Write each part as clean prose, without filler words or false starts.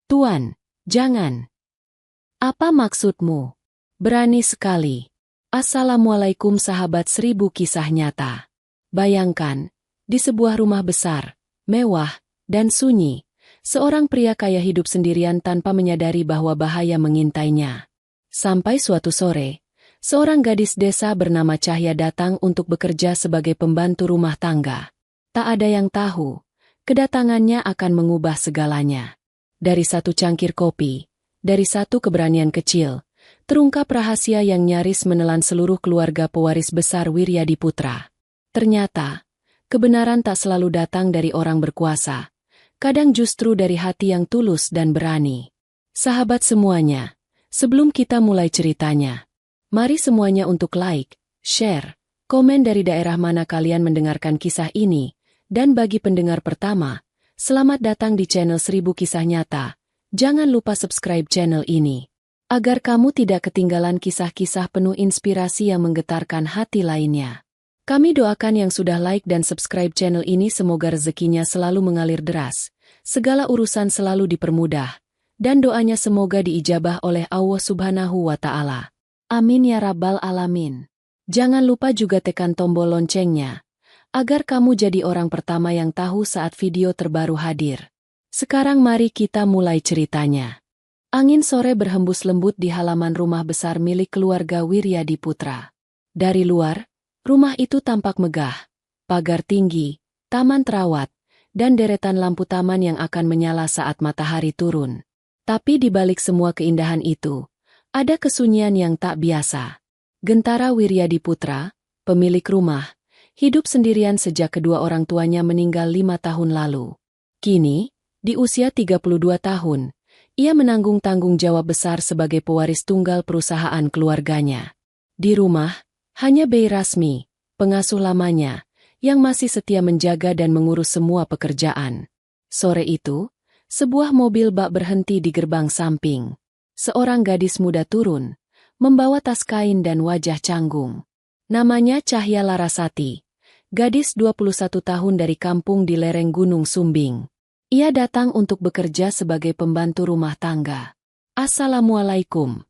Tuan, jangan. Apa maksudmu? Berani sekali. Assalamualaikum sahabat 1000 kisah nyata. Bayangkan, di sebuah rumah besar, mewah, dan sunyi, seorang pria kaya hidup sendirian tanpa menyadari bahwa bahaya mengintainya. Sampai suatu sore, seorang gadis desa bernama Cahya datang untuk bekerja sebagai pembantu rumah tangga. Tak ada yang tahu, kedatangannya akan mengubah segalanya. Dari satu cangkir kopi, dari satu keberanian kecil, terungkap rahasia yang nyaris menelan seluruh keluarga pewaris besar Wiryadiputra. Ternyata, kebenaran tak selalu datang dari orang berkuasa, kadang justru dari hati yang tulus dan berani. Sahabat semuanya, sebelum kita mulai ceritanya, mari semuanya untuk like, share, komen dari daerah mana kalian mendengarkan kisah ini, dan bagi pendengar pertama, selamat datang di channel 1000 Kisah Nyata. Jangan lupa subscribe channel ini, agar kamu tidak ketinggalan kisah-kisah penuh inspirasi yang menggetarkan hati lainnya. Kami doakan yang sudah like dan subscribe channel ini semoga rezekinya selalu mengalir deras, segala urusan selalu dipermudah, dan doanya semoga diijabah oleh Allah Subhanahu wa Ta'ala. Amin ya Rabbal Alamin. Jangan lupa juga tekan tombol loncengnya, agar kamu jadi orang pertama yang tahu saat video terbaru hadir. Sekarang mari kita mulai ceritanya. Angin sore berhembus lembut di halaman rumah besar milik keluarga Wiryadiputra. Dari luar, rumah itu tampak megah, pagar tinggi, taman terawat, dan deretan lampu taman yang akan menyala saat matahari turun. Tapi di balik semua keindahan itu, ada kesunyian yang tak biasa. Gentara Wiryadiputra, pemilik rumah, hidup sendirian sejak kedua orang tuanya meninggal 5 tahun lalu. Kini, di usia 32 tahun, ia menanggung tanggung jawab besar sebagai pewaris tunggal perusahaan keluarganya. Di rumah, hanya Bey Rasmi, pengasuh lamanya, yang masih setia menjaga dan mengurus semua pekerjaan. Sore itu, sebuah mobil bak berhenti di gerbang samping. Seorang gadis muda turun, membawa tas kain dan wajah canggung. Namanya Cahya Larasati, gadis 21 tahun dari kampung di lereng Gunung Sumbing. Ia datang untuk bekerja sebagai pembantu rumah tangga. Assalamualaikum.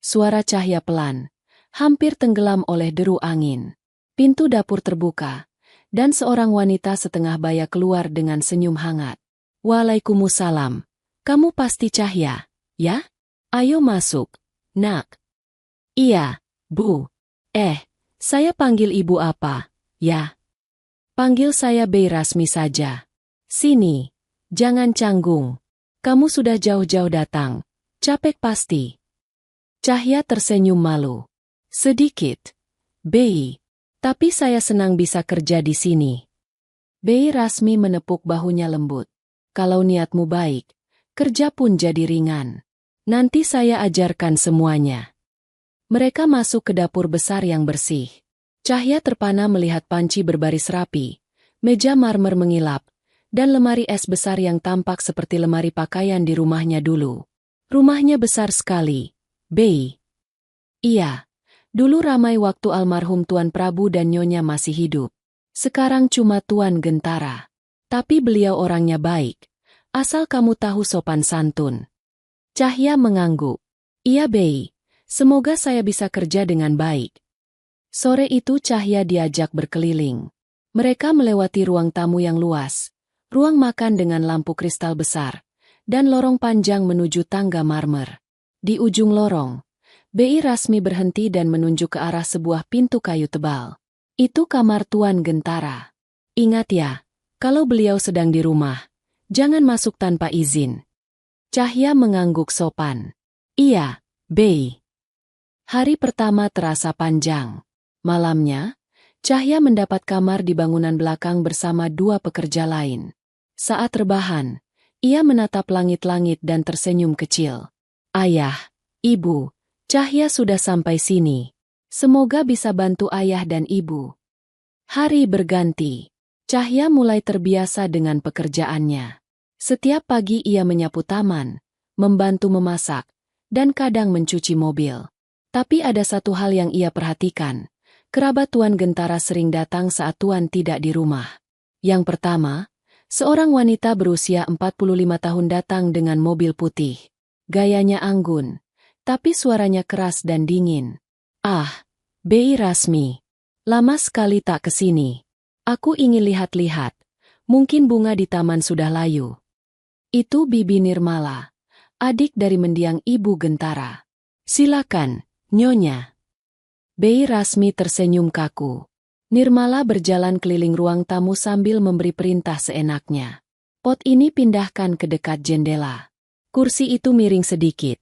Suara Cahya pelan, hampir tenggelam oleh deru angin. Pintu dapur terbuka, dan seorang wanita setengah baya keluar dengan senyum hangat. Waalaikumsalam. Kamu pasti Cahya, ya? Ayo masuk, nak. Iya, Bu. Saya panggil ibu apa, ya? Panggil saya Bey Rasmi saja. Sini, jangan canggung. Kamu sudah jauh-jauh datang. Capek pasti. Cahya tersenyum malu. Sedikit. Bey, tapi saya senang bisa kerja di sini. Bey Rasmi menepuk bahunya lembut. Kalau niatmu baik, kerja pun jadi ringan. Nanti saya ajarkan semuanya. Mereka masuk ke dapur besar yang bersih. Cahya terpana melihat panci berbaris rapi, meja marmer mengilap, dan lemari es besar yang tampak seperti lemari pakaian di rumahnya dulu. Rumahnya besar sekali, Bey. Iya, dulu ramai waktu almarhum Tuan Prabu dan Nyonya masih hidup. Sekarang cuma Tuan Gentara. Tapi beliau orangnya baik, asal kamu tahu sopan santun. Cahya mengangguk. Iya Bey, semoga saya bisa kerja dengan baik. Sore itu Cahya diajak berkeliling. Mereka melewati ruang tamu yang luas, ruang makan dengan lampu kristal besar, dan lorong panjang menuju tangga marmer. Di ujung lorong, Bey Rasmi berhenti dan menunjuk ke arah sebuah pintu kayu tebal. Itu kamar Tuan Gentara. Ingat ya, kalau beliau sedang di rumah, jangan masuk tanpa izin. Cahya mengangguk sopan. Iya, Bey. Hari pertama terasa panjang. Malamnya, Cahya mendapat kamar di bangunan belakang bersama 2 pekerja lain. Saat rebahan, ia menatap langit-langit dan tersenyum kecil. Ayah, Ibu, Cahya sudah sampai sini. Semoga bisa bantu ayah dan ibu. Hari berganti. Cahya mulai terbiasa dengan pekerjaannya. Setiap pagi ia menyapu taman, membantu memasak, dan kadang mencuci mobil. Tapi ada satu hal yang ia perhatikan. Kerabat Tuan Gentara sering datang saat Tuan tidak di rumah. Yang pertama, Seorang wanita berusia 45 tahun datang dengan mobil putih. Gayanya anggun, tapi suaranya keras dan dingin. "Ah, Bei Rasmi. Lama sekali tak kesini. Aku ingin lihat-lihat. Mungkin bunga di taman sudah layu." Itu Bibi Nirmala, adik dari mendiang Ibu Gentara. "Silakan, Nyonya." Bei Rasmi tersenyum kaku. Nirmala berjalan keliling ruang tamu sambil memberi perintah seenaknya. "Pot ini pindahkan ke dekat jendela. Kursi itu miring sedikit.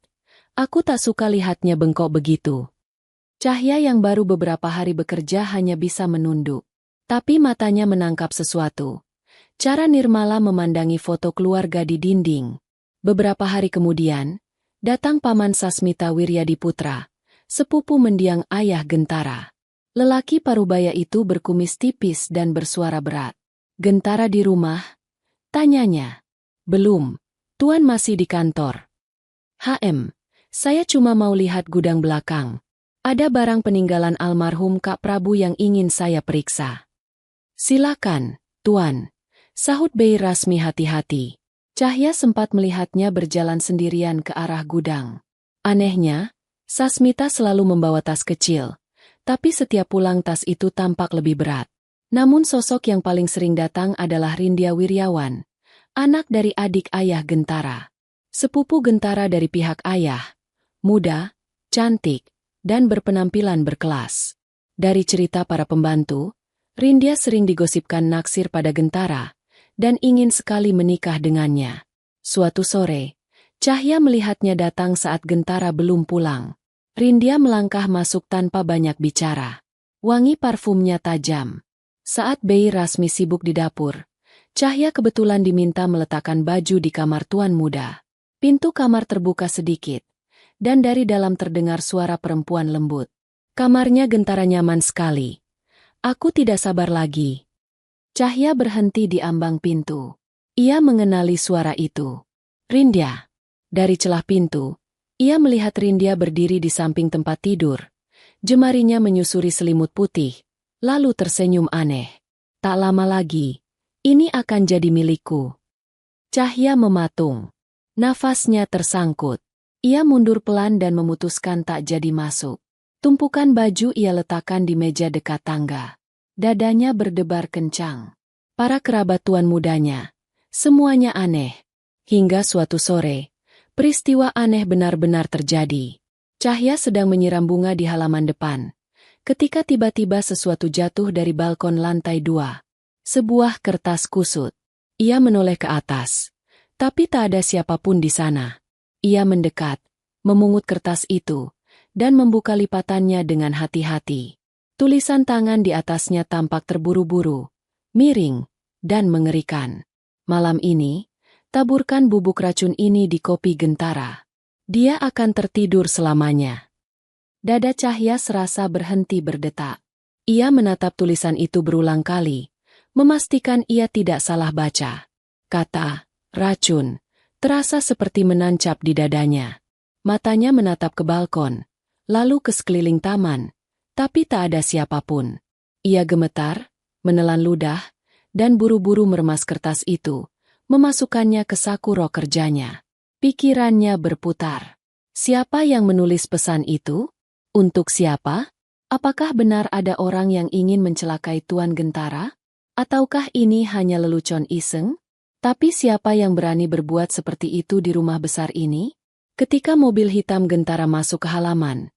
Aku tak suka lihatnya bengkok begitu." Cahya yang baru beberapa hari bekerja hanya bisa menunduk. Tapi matanya menangkap sesuatu. Cara Nirmala memandangi foto keluarga di dinding. Beberapa hari kemudian, datang Paman Sasmita Wiryadiputra, sepupu mendiang ayah Gentara. Lelaki parubaya itu berkumis tipis dan bersuara berat. "Gentara di rumah?" tanyanya. "Belum, Tuan masih di kantor." Saya cuma mau lihat gudang belakang. Ada barang peninggalan almarhum Kak Prabu yang ingin saya periksa." "Silakan, Tuan," sahut Bei Rasmi hati-hati. Cahya sempat melihatnya berjalan sendirian ke arah gudang. Anehnya, Sasmita selalu membawa tas kecil. Tapi setiap pulang tas itu tampak lebih berat. Namun sosok yang paling sering datang adalah Rindya Wiryawan, anak dari adik ayah Gentara. Sepupu Gentara dari pihak ayah, muda, cantik, dan berpenampilan berkelas. Dari cerita para pembantu, Rindya sering digosipkan naksir pada Gentara, dan ingin sekali menikah dengannya. Suatu sore, Cahya melihatnya datang saat Gentara belum pulang. Rindya melangkah masuk tanpa banyak bicara. Wangi parfumnya tajam. Saat Bei Rasmi sibuk di dapur, Cahya kebetulan diminta meletakkan baju di kamar tuan muda. Pintu kamar terbuka sedikit, dan dari dalam terdengar suara perempuan lembut. "Kamarnya Gentara nyaman sekali. Aku tidak sabar lagi." Cahya berhenti di ambang pintu. Ia mengenali suara itu. "Rindya." Dari celah pintu, ia melihat Rindya berdiri di samping tempat tidur. Jemarinya menyusuri selimut putih, lalu tersenyum aneh. "Tak lama lagi, ini akan jadi milikku." Cahya mematung. Nafasnya tersangkut. Ia mundur pelan dan memutuskan tak jadi masuk. Tumpukan baju ia letakkan di meja dekat tangga. Dadanya berdebar kencang. Para kerabat tuan mudanya, semuanya aneh. Hingga suatu sore, peristiwa aneh benar-benar terjadi. Cahya sedang menyiram bunga di halaman depan. Ketika tiba-tiba sesuatu jatuh dari balkon lantai 2. Sebuah kertas kusut. Ia menoleh ke atas. Tapi tak ada siapapun di sana. Ia mendekat, memungut kertas itu, dan membuka lipatannya dengan hati-hati. Tulisan tangan di atasnya tampak terburu-buru, miring, dan mengerikan. "Malam ini, taburkan bubuk racun ini di kopi Gentara. Dia akan tertidur selamanya." Dada Cahya serasa berhenti berdetak. Ia menatap tulisan itu berulang kali, memastikan ia tidak salah baca. Kata "racun" terasa seperti menancap di dadanya. Matanya menatap ke balkon, lalu ke sekeliling taman, tapi tak ada siapapun. Ia gemetar, menelan ludah, dan buru-buru meremas kertas itu, memasukkannya ke saku rok kerjanya. Pikirannya berputar. Siapa yang menulis pesan itu? Untuk siapa? Apakah benar ada orang yang ingin mencelakai Tuan Gentara? Ataukah ini hanya lelucon iseng? Tapi siapa yang berani berbuat seperti itu di rumah besar ini? Ketika mobil hitam Gentara masuk ke halaman,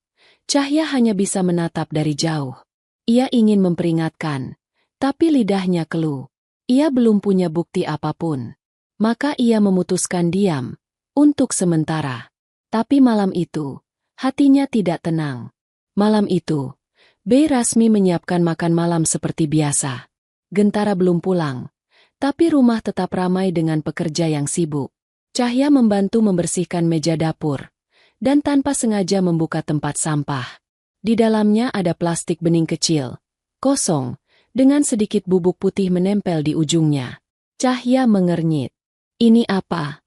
Cahya hanya bisa menatap dari jauh. Ia ingin memperingatkan, tapi lidahnya keluh. Ia belum punya bukti apapun. Maka ia memutuskan diam, untuk sementara. Tapi malam itu, hatinya tidak tenang. Malam itu, Bei Rasmi menyiapkan makan malam seperti biasa. Gentara belum pulang, tapi rumah tetap ramai dengan pekerja yang sibuk. Cahya membantu membersihkan meja dapur, dan tanpa sengaja membuka tempat sampah. Di dalamnya ada plastik bening kecil, kosong, dengan sedikit bubuk putih menempel di ujungnya. Cahya mengernyit. "Ini apa?"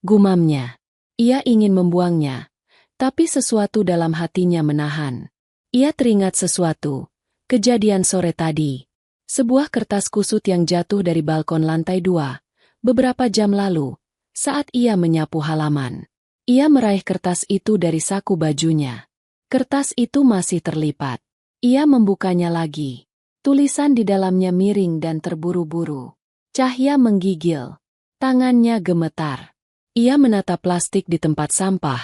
gumamnya. Ia ingin membuangnya, tapi sesuatu dalam hatinya menahan. Ia teringat sesuatu, kejadian sore tadi. Sebuah kertas kusut yang jatuh dari balkon lantai 2, Beberapa jam lalu, saat ia menyapu halaman, ia meraih kertas itu dari saku bajunya. Kertas itu masih terlipat. Ia membukanya lagi. Tulisan di dalamnya miring dan terburu-buru. Cahya menggigil. Tangannya gemetar. Ia menatap plastik di tempat sampah.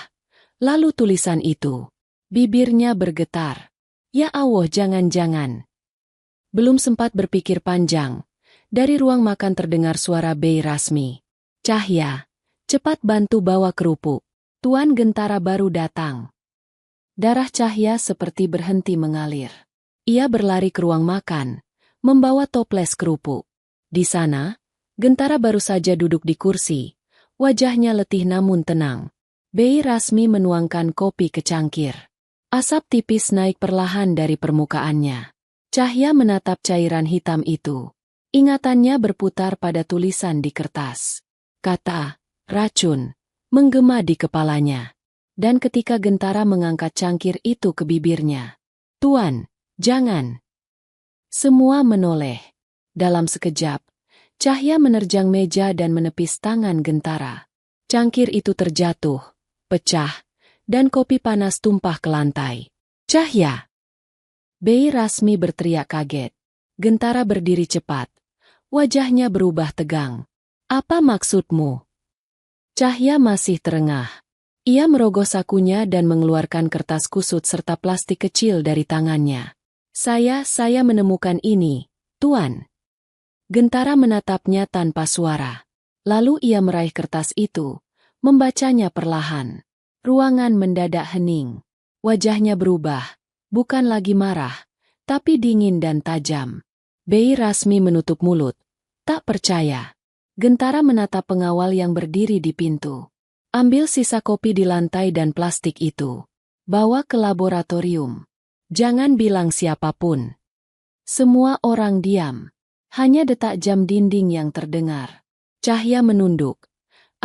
Lalu tulisan itu. Bibirnya bergetar. Ya Allah, jangan-jangan. Belum sempat berpikir panjang. Dari ruang makan terdengar suara Bei Rasmi. Cahya, cepat bantu bawa kerupuk. Tuan Gentara baru datang. Darah Cahya seperti berhenti mengalir. Ia berlari ke ruang makan, membawa toples kerupuk. Di sana, Gentara baru saja duduk di kursi. Wajahnya letih namun tenang. Bei Rasmi menuangkan kopi ke cangkir. Asap tipis naik perlahan dari permukaannya. Cahya menatap cairan hitam itu. Ingatannya berputar pada tulisan di kertas. Kata, racun, menggema di kepalanya. Dan ketika Gentara mengangkat cangkir itu ke bibirnya. Tuan, jangan. Semua menoleh. Dalam sekejap, Cahya menerjang meja dan menepis tangan Gentara. Cangkir itu terjatuh, pecah, dan kopi panas tumpah ke lantai. Cahya! Bei Rasmi berteriak kaget. Gentara berdiri cepat. Wajahnya berubah tegang. Apa maksudmu? Cahya masih terengah. Ia merogoh sakunya dan mengeluarkan kertas kusut serta plastik kecil dari tangannya. Saya menemukan ini, Tuan. Gentara menatapnya tanpa suara. Lalu ia meraih kertas itu, membacanya perlahan. Ruangan mendadak hening. Wajahnya berubah, bukan lagi marah, tapi dingin dan tajam. Bei Rasmi menutup mulut, tak percaya. Gentara menatap pengawal yang berdiri di pintu. Ambil sisa kopi di lantai dan plastik itu. Bawa ke laboratorium. Jangan bilang siapapun. Semua orang diam. Hanya detak jam dinding yang terdengar. Cahya menunduk.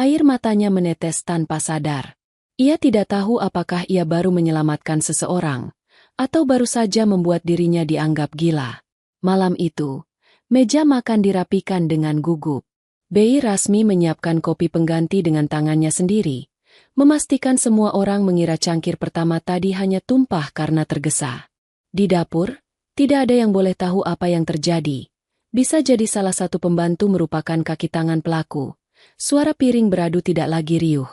Air matanya menetes tanpa sadar. Ia tidak tahu apakah ia baru menyelamatkan seseorang, atau baru saja membuat dirinya dianggap gila. Malam itu, meja makan dirapikan dengan gugup. Bei Rasmi menyiapkan kopi pengganti dengan tangannya sendiri, memastikan semua orang mengira cangkir pertama tadi hanya tumpah karena tergesa. Di dapur, tidak ada yang boleh tahu apa yang terjadi. Bisa jadi salah satu pembantu merupakan kaki tangan pelaku. Suara piring beradu tidak lagi riuh.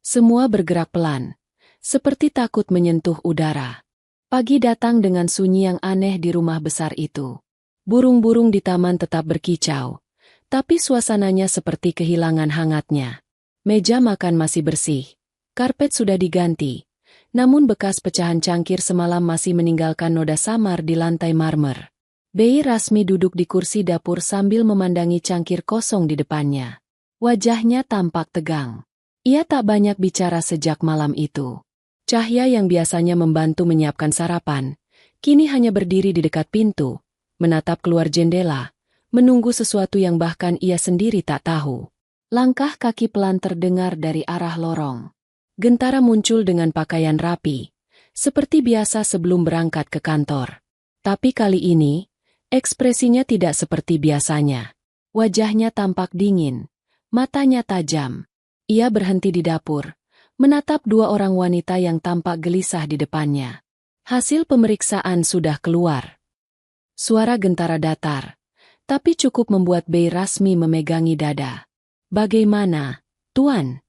Semua bergerak pelan, seperti takut menyentuh udara. Pagi datang dengan sunyi yang aneh di rumah besar itu. Burung-burung di taman tetap berkicau, tapi suasananya seperti kehilangan hangatnya. Meja makan masih bersih, karpet sudah diganti, namun bekas pecahan cangkir semalam masih meninggalkan noda samar di lantai marmer. Bei Rasmi duduk di kursi dapur sambil memandangi cangkir kosong di depannya. Wajahnya tampak tegang. Ia tak banyak bicara sejak malam itu. Cahya yang biasanya membantu menyiapkan sarapan, kini hanya berdiri di dekat pintu, menatap keluar jendela, menunggu sesuatu yang bahkan ia sendiri tak tahu. Langkah kaki pelan terdengar dari arah lorong. Gentara muncul dengan pakaian rapi, seperti biasa sebelum berangkat ke kantor. Tapi kali ini, ekspresinya tidak seperti biasanya. Wajahnya tampak dingin, matanya tajam. Ia berhenti di dapur, menatap dua orang wanita yang tampak gelisah di depannya. Hasil pemeriksaan sudah keluar. Suara Gentara datar, tapi cukup membuat Bei Rasmi memegangi dada. Bagaimana, Tuan?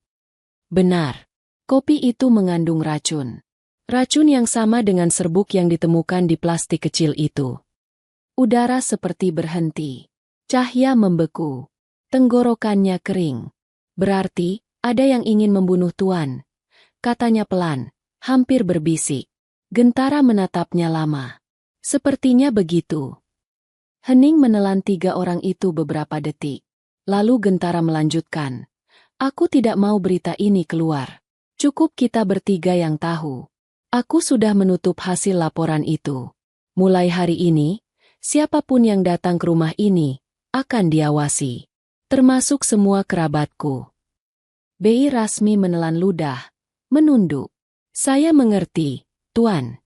Benar, kopi itu mengandung racun. Racun yang sama dengan serbuk yang ditemukan di plastik kecil itu. Udara seperti berhenti. Cahya membeku. Tenggorokannya kering. Berarti, ada yang ingin membunuh Tuan. Katanya pelan, hampir berbisik. Gentara menatapnya lama. Sepertinya begitu. Hening menelan tiga orang itu beberapa detik. Lalu Gentara melanjutkan. Aku tidak mau berita ini keluar. Cukup kita bertiga yang tahu. Aku sudah menutup hasil laporan itu. Mulai hari ini, siapapun yang datang ke rumah ini, akan diawasi. Termasuk semua kerabatku. Bei Rasmi menelan ludah, menunduk. Saya mengerti, Tuan.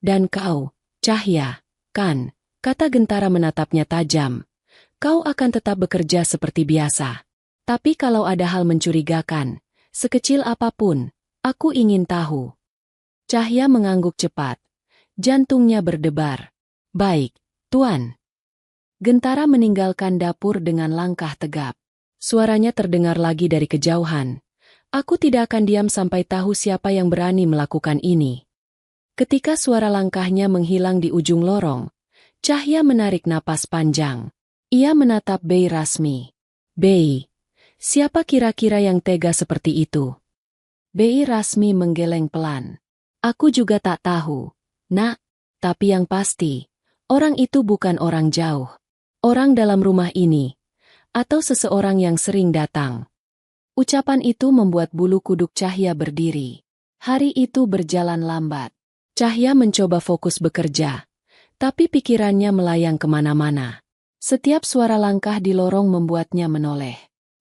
Dan kau, Cahya, kan, kata Gentara menatapnya tajam. Kau akan tetap bekerja seperti biasa. Tapi kalau ada hal mencurigakan, sekecil apapun, aku ingin tahu. Cahya mengangguk cepat. Jantungnya berdebar. Baik, Tuan. Gentara meninggalkan dapur dengan langkah tegap. Suaranya terdengar lagi dari kejauhan. Aku tidak akan diam sampai tahu siapa yang berani melakukan ini. Ketika suara langkahnya menghilang di ujung lorong, Cahya menarik napas panjang. Ia menatap Bei Rasmi. Bei, siapa kira-kira yang tega seperti itu? Bei Rasmi menggeleng pelan. Aku juga tak tahu, Nak, tapi yang pasti, orang itu bukan orang jauh. Orang dalam rumah ini, atau seseorang yang sering datang. Ucapan itu membuat bulu kuduk Cahya berdiri. Hari itu berjalan lambat. Cahya mencoba fokus bekerja, tapi pikirannya melayang kemana-mana. Setiap suara langkah di lorong membuatnya menoleh.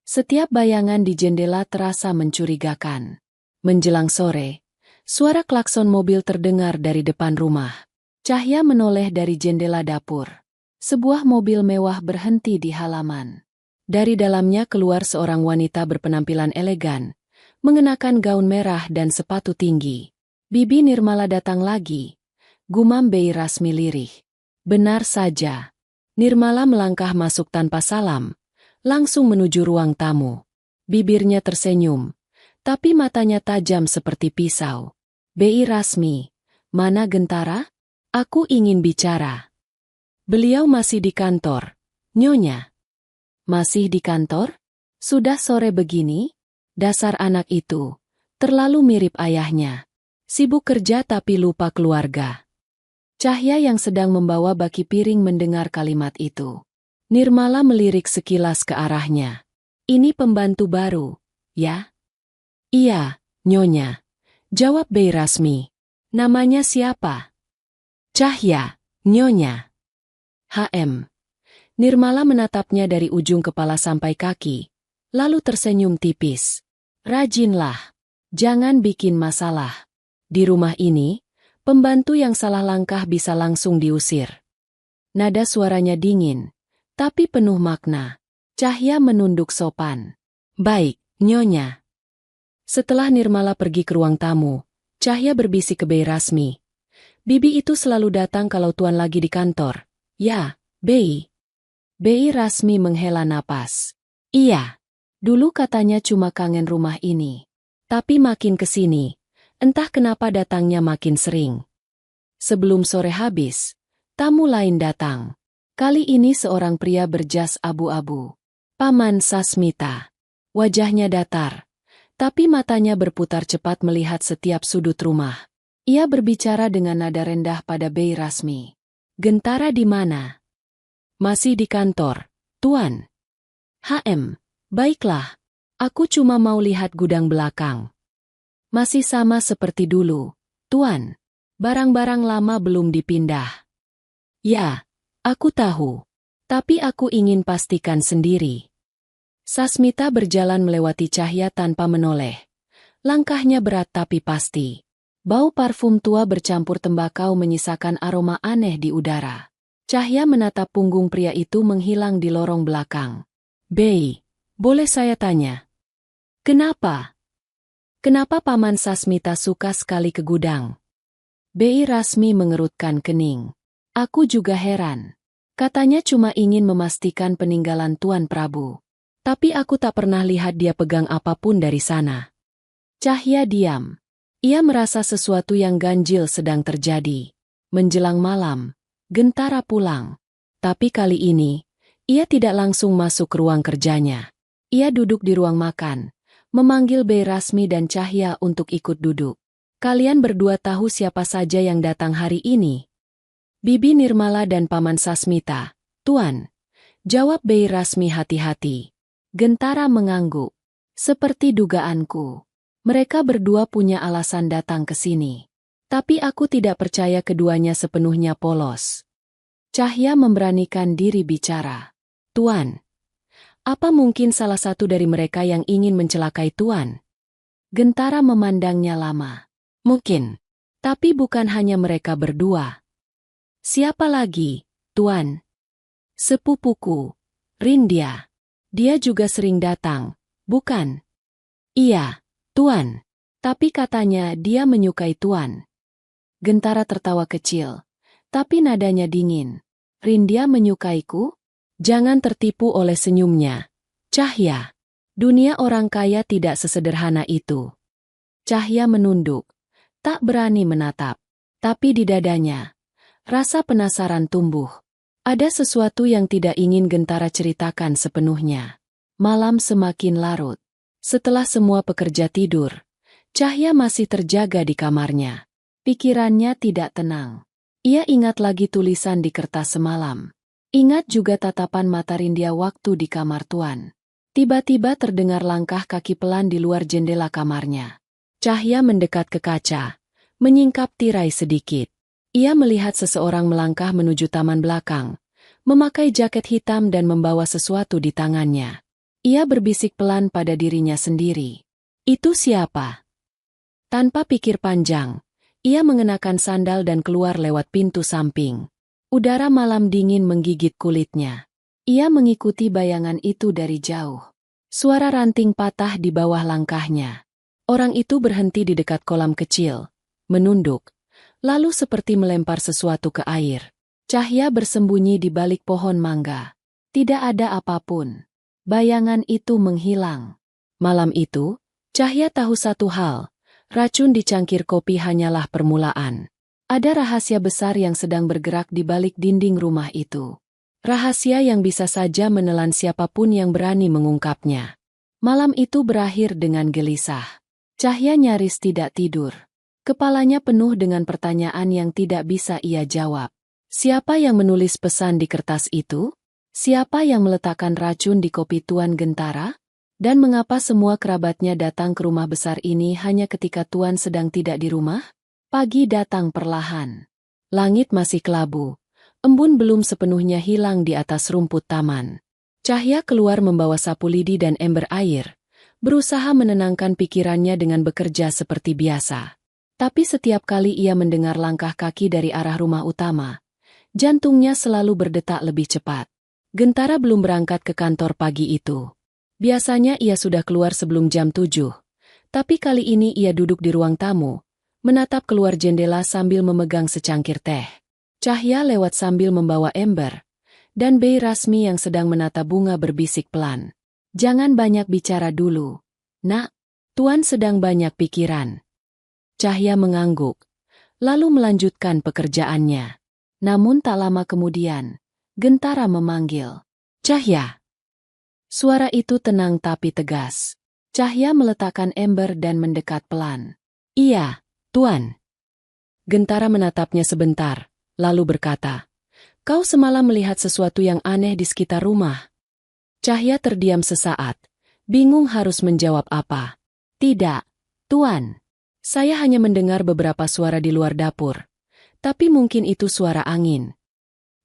Setiap bayangan di jendela terasa mencurigakan. Menjelang sore, suara klakson mobil terdengar dari depan rumah. Cahya menoleh dari jendela dapur. Sebuah mobil mewah berhenti di halaman. Dari dalamnya keluar seorang wanita berpenampilan elegan, mengenakan gaun merah dan sepatu tinggi. Bibi Nirmala datang lagi, gumam Bei Rasmi lirih. Benar saja. Nirmala melangkah masuk tanpa salam, langsung menuju ruang tamu. Bibirnya tersenyum, tapi matanya tajam seperti pisau. Bei Rasmi, mana Gentara? Aku ingin bicara. Beliau masih di kantor, Nyonya. Masih di kantor? Sudah sore begini? Dasar anak itu, terlalu mirip ayahnya. Sibuk kerja tapi lupa keluarga. Cahya yang sedang membawa baki piring mendengar kalimat itu. Nirmala melirik sekilas ke arahnya. Ini pembantu baru, ya? Iya, Nyonya. Jawab Bei Rasmi. Namanya siapa? Cahya, Nyonya. HM. Nirmala menatapnya dari ujung kepala sampai kaki, lalu tersenyum tipis. Rajinlah. Jangan bikin masalah. Di rumah ini, pembantu yang salah langkah bisa langsung diusir. Nada suaranya dingin, tapi penuh makna. Cahya menunduk sopan. Baik, Nyonya. Setelah Nirmala pergi ke ruang tamu, Cahya berbisik ke Bei Rasmi. Bibi itu selalu datang kalau Tuan lagi di kantor. Ya, Bei. Bei Rasmi menghela napas. Iya. Dulu katanya cuma kangen rumah ini. Tapi makin kesini, entah kenapa datangnya makin sering. Sebelum sore habis, tamu lain datang. Kali ini seorang pria berjas abu-abu. Paman Sasmita. Wajahnya datar, tapi matanya berputar cepat melihat setiap sudut rumah. Ia berbicara dengan nada rendah pada Bei Rasmi. Gentara di mana? Masih di kantor, Tuan. HM, baiklah. Aku cuma mau lihat gudang belakang. Masih sama seperti dulu, Tuan. Barang-barang lama belum dipindah. Ya, aku tahu. Tapi aku ingin pastikan sendiri. Sasmita berjalan melewati Cahya tanpa menoleh. Langkahnya berat tapi pasti. Bau parfum tua bercampur tembakau menyisakan aroma aneh di udara. Cahya menatap punggung pria itu menghilang di lorong belakang. Bei, boleh saya tanya? Kenapa? Kenapa Paman Sasmita suka sekali ke gudang? Bei Rasmi mengerutkan kening. Aku juga heran. Katanya cuma ingin memastikan peninggalan Tuan Prabu. Tapi aku tak pernah lihat dia pegang apapun dari sana. Cahya diam. Ia merasa sesuatu yang ganjil sedang terjadi. Menjelang malam, Gentara pulang. Tapi kali ini, ia tidak langsung masuk ke ruang kerjanya. Ia duduk di ruang makan, memanggil Bei Rasmi dan Cahya untuk ikut duduk. Kalian berdua tahu siapa saja yang datang hari ini? Bibi Nirmala dan Paman Sasmita, Tuan. Jawab Bei Rasmi hati-hati. Gentara mengangguk. Seperti dugaanku. Mereka berdua punya alasan datang ke sini. Tapi aku tidak percaya keduanya sepenuhnya polos. Cahya memberanikan diri bicara. Tuan. Apa mungkin salah satu dari mereka yang ingin mencelakai Tuan? Gentara memandangnya lama. Mungkin. Tapi bukan hanya mereka berdua. Siapa lagi, Tuan? Sepupuku, Rindya. Dia juga sering datang, Bukan. Iya, Tuan. Tapi katanya dia menyukai Tuan. Gentara tertawa kecil, tapi nadanya dingin. Rindia menyukaiku? Jangan tertipu oleh senyumnya. Cahya. Dunia orang kaya tidak sesederhana itu. Cahya menunduk, tak berani menatap. Tapi di dadanya, rasa penasaran tumbuh. Ada sesuatu yang tidak ingin Gentara ceritakan sepenuhnya. Malam semakin larut. Setelah semua pekerja tidur, Cahya masih terjaga di kamarnya. Pikirannya tidak tenang. Ia ingat lagi tulisan di kertas semalam. Ingat juga tatapan mata Rindia waktu di kamar Tuan. Tiba-tiba terdengar langkah kaki pelan di luar jendela kamarnya. Cahya mendekat ke kaca, menyingkap tirai sedikit. Ia melihat seseorang melangkah menuju taman belakang, memakai jaket hitam dan membawa sesuatu di tangannya. Ia berbisik pelan pada dirinya sendiri. Itu siapa? Tanpa pikir panjang, ia mengenakan sandal dan keluar lewat pintu samping. Udara malam dingin menggigit kulitnya. Ia mengikuti bayangan itu dari jauh. Suara ranting patah di bawah langkahnya. Orang itu berhenti di dekat kolam kecil, menunduk, lalu seperti melempar sesuatu ke air. Cahya bersembunyi di balik pohon mangga. Tidak ada apapun. Bayangan itu menghilang. Malam itu, Cahya tahu satu hal, racun di cangkir kopi hanyalah permulaan. Ada rahasia besar yang sedang bergerak di balik dinding rumah itu. Rahasia yang bisa saja menelan siapapun yang berani mengungkapnya. Malam itu berakhir dengan gelisah. Cahya nyaris tidak tidur. Kepalanya penuh dengan pertanyaan yang tidak bisa ia jawab. Siapa yang menulis pesan di kertas itu? Siapa yang meletakkan racun di kopi Tuan Gentara? Dan mengapa semua kerabatnya datang ke rumah besar ini hanya ketika Tuan sedang tidak di rumah? Pagi datang perlahan. Langit masih kelabu. Embun belum sepenuhnya hilang di atas rumput taman. Cahya keluar membawa sapu lidi dan ember air, berusaha menenangkan pikirannya dengan bekerja seperti biasa. Tapi setiap kali ia mendengar langkah kaki dari arah rumah utama, jantungnya selalu berdetak lebih cepat. Gentara belum berangkat ke kantor pagi itu. Biasanya ia sudah keluar sebelum jam 7. Tapi kali ini ia duduk di ruang tamu, menatap keluar jendela sambil memegang secangkir teh. Cahya lewat sambil membawa ember, dan Bei Rasmi yang sedang menata bunga berbisik pelan. Jangan banyak bicara dulu. Nak, Tuan sedang banyak pikiran. Cahya mengangguk, lalu melanjutkan pekerjaannya. Namun tak lama kemudian, Gentara memanggil. Cahya. Suara itu tenang tapi tegas. Cahya meletakkan ember dan mendekat pelan. Iya, Tuan. Gentara menatapnya sebentar, lalu berkata, kau semalam melihat sesuatu yang aneh di sekitar rumah. Cahya terdiam sesaat, bingung harus menjawab apa. Tidak, Tuan. Saya hanya mendengar beberapa suara di luar dapur. Tapi mungkin itu suara angin.